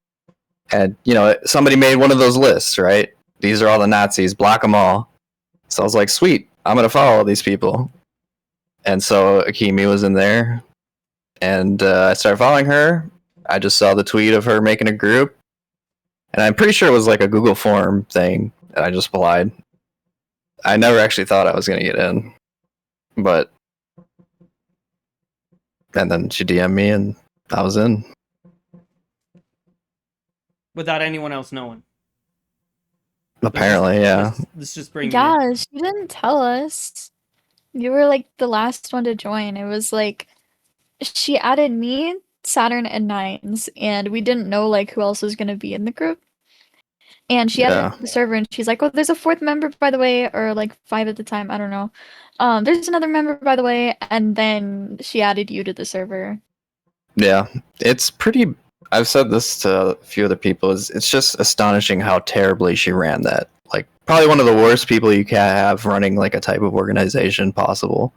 and you know somebody made one of those lists, right? These are all the Nazis, block them all. So I was like, sweet, I'm gonna follow these people, and so Akemi was in there, and I started following her. I just saw the tweet of her making a group, and I'm pretty sure it was like a Google form thing, and I just applied. I never actually thought I was gonna get in, but and then she DM'd me and I was in. Without anyone else knowing. Apparently, yeah. Let's just bring Yeah, she didn't tell us. You were like the last one to join. It was like she added me, Saturn, and Nines, and we didn't know like who else was gonna be in the group. And she added the server, and she's like, "Oh, there's a fourth member, by the way," or like 5 at the time. I don't know. There's another member, by the way, and then she added you to the server. Yeah, it's pretty. I've said this to a few other people. It's just astonishing how terribly she ran that. Like, probably one of the worst people you can have running like a type of organization possible.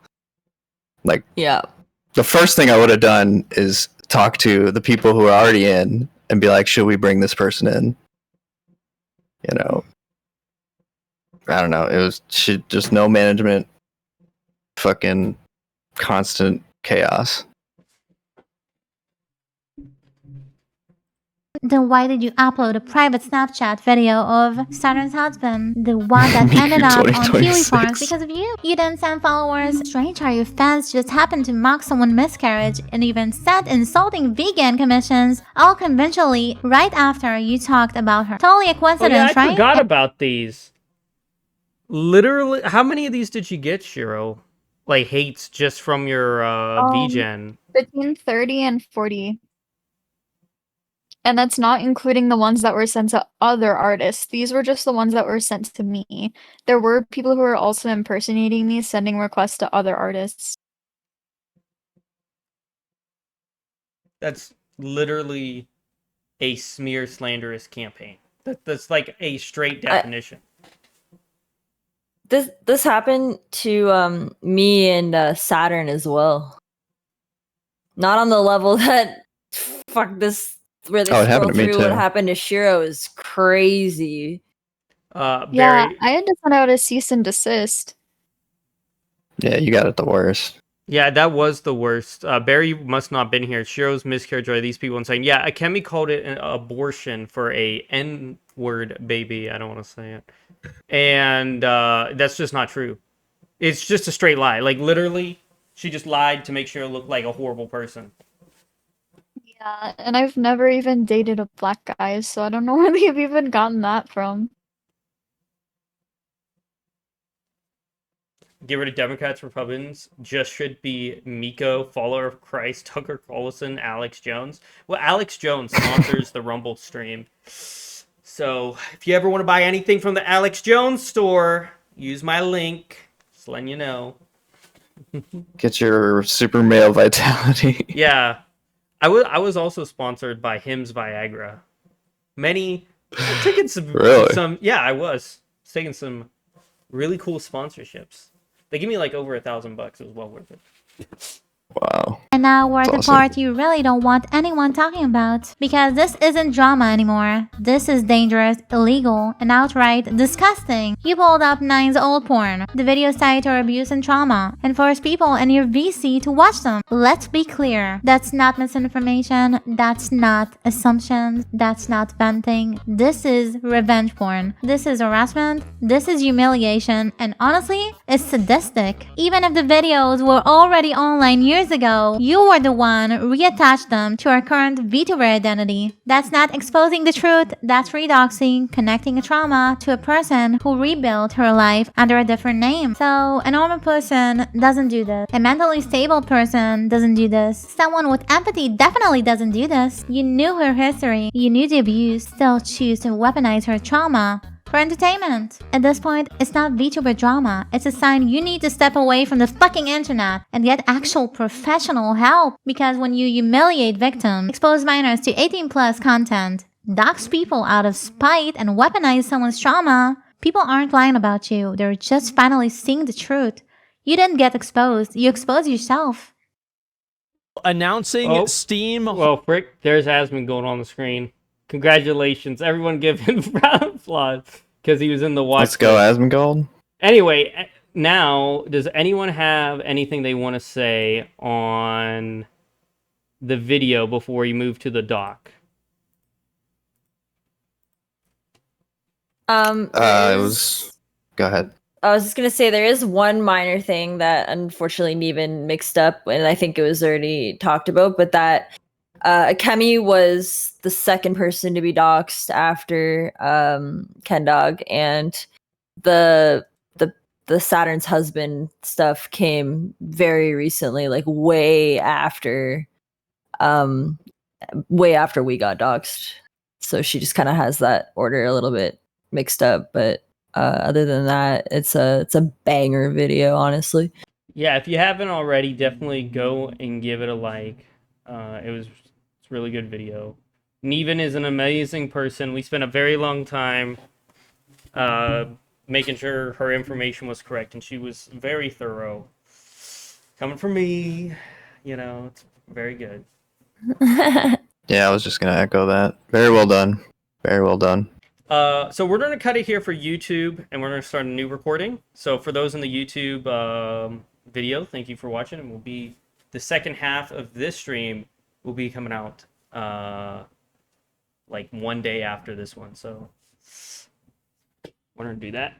Like, Yeah. the first thing I would have done is talk to the people who are already in and be like, should we bring this person in? You know, I don't know. It was just no management, fucking constant chaos. Then why did you upload a private Snapchat video of Saturn's husband? The one that ended up on Kiwi 2026. Farms because of you? You didn't send followers. Strange how your fans just happened to mock someone's miscarriage and even sent insulting vegan commissions, all conventionally right after you talked about her. Totally a Oh coincidence, yeah, I right? forgot about these. Literally, how many of these did you get, Shiro? Like hates just from your VGen? Between 30 and 40. And that's not including the ones that were sent to other artists. These were just the ones that were sent to me. There were people who were also impersonating me, sending requests to other artists. That's literally a smear slanderous campaign. That's like a straight definition. This happened to me and Saturn as well. Not on the level that fuck this where they Oh, it scroll happened to me through what too. happened to Shiro is crazy. Yeah, Barry, I had to send out a cease and desist. Yeah, you got it the worst. yeah, that was the worst. Barry must not have been here. Shiro's miscarriage are these people and saying, yeah, Akemi called it an abortion for a N-word baby. I don't want to say it. And that's just not true. It's just a straight lie. Like, literally, she just lied to make sure it looked like a horrible person. Yeah, and I've never even dated a black guy, so I don't know where they've even gotten that from. Get rid of Democrats, Republicans. Just should be Miko, follower of Christ, Tucker Carlson, Alex Jones. Well, Alex Jones sponsors the Rumble stream. So if you ever want to buy anything from the Alex Jones store, use my link. Just letting you know. Get your super male vitality. Yeah. I was also sponsored by Hims Viagra. I've taken some, Really? yeah, I was taking some really cool sponsorships. They give me like over $1,000. It was well worth it. Wow. And now we're at the Awesome. part you really don't want anyone talking about. Because this isn't drama anymore. This is dangerous, illegal, and outright disgusting. You pulled up Nine's old porn. The videos tied to her abuse and trauma. And forced people in your VC to watch them. Let's be clear. That's not misinformation. That's not assumptions. That's not venting. This is revenge porn. This is harassment. This is humiliation. And honestly, it's sadistic. Even if the videos were already online years ago, you were the one reattached them to our current VTuber identity. That's not exposing the truth, that's redoxing, connecting a trauma to a person who rebuilt her life under a different name. So, a normal person doesn't do this. A mentally stable person doesn't do this. Someone with empathy definitely doesn't do this. You knew her history, you knew the abuse, still choose to weaponize her trauma for entertainment. At this point, it's not VTuber drama. It's a sign you need to step away from the fucking internet and get actual professional help. Because when you humiliate victims, expose minors to 18 plus content, dox people out of spite, and weaponize someone's trauma, people aren't lying about you. They're just finally seeing the truth. You didn't get exposed. You exposed yourself. Announcing Steam. Well, frick, there's Asmon going on the screen. Congratulations. Everyone give him round of applause because he was in the watch. Let's go, Asmongold. Anyway, now, does anyone have anything they want to say on the video before you move to the doc? It was. Go ahead. I was just gonna say there is one minor thing that unfortunately Neevin mixed up, and I think it was already talked about, but that Akemi was the second person to be doxxed after Kendog, and the Saturn's husband stuff came very recently, like way after we got doxxed. So she just kind of has that order a little bit mixed up, but other than that, it's a banger video, honestly. Yeah, if you haven't already, definitely go and give it a like. It's a really good video. Neevin is an amazing person. We spent a very long time making sure her information was correct, and she was very thorough. Coming from me, it's very good. Yeah, I was just gonna echo that. Very well done. Very well done. So we're going to cut it here for YouTube, and we're going to start a new recording. So for those in the YouTube video, thank you for watching, and the second half of this stream will be coming out like one day after this one. So we're going to do that.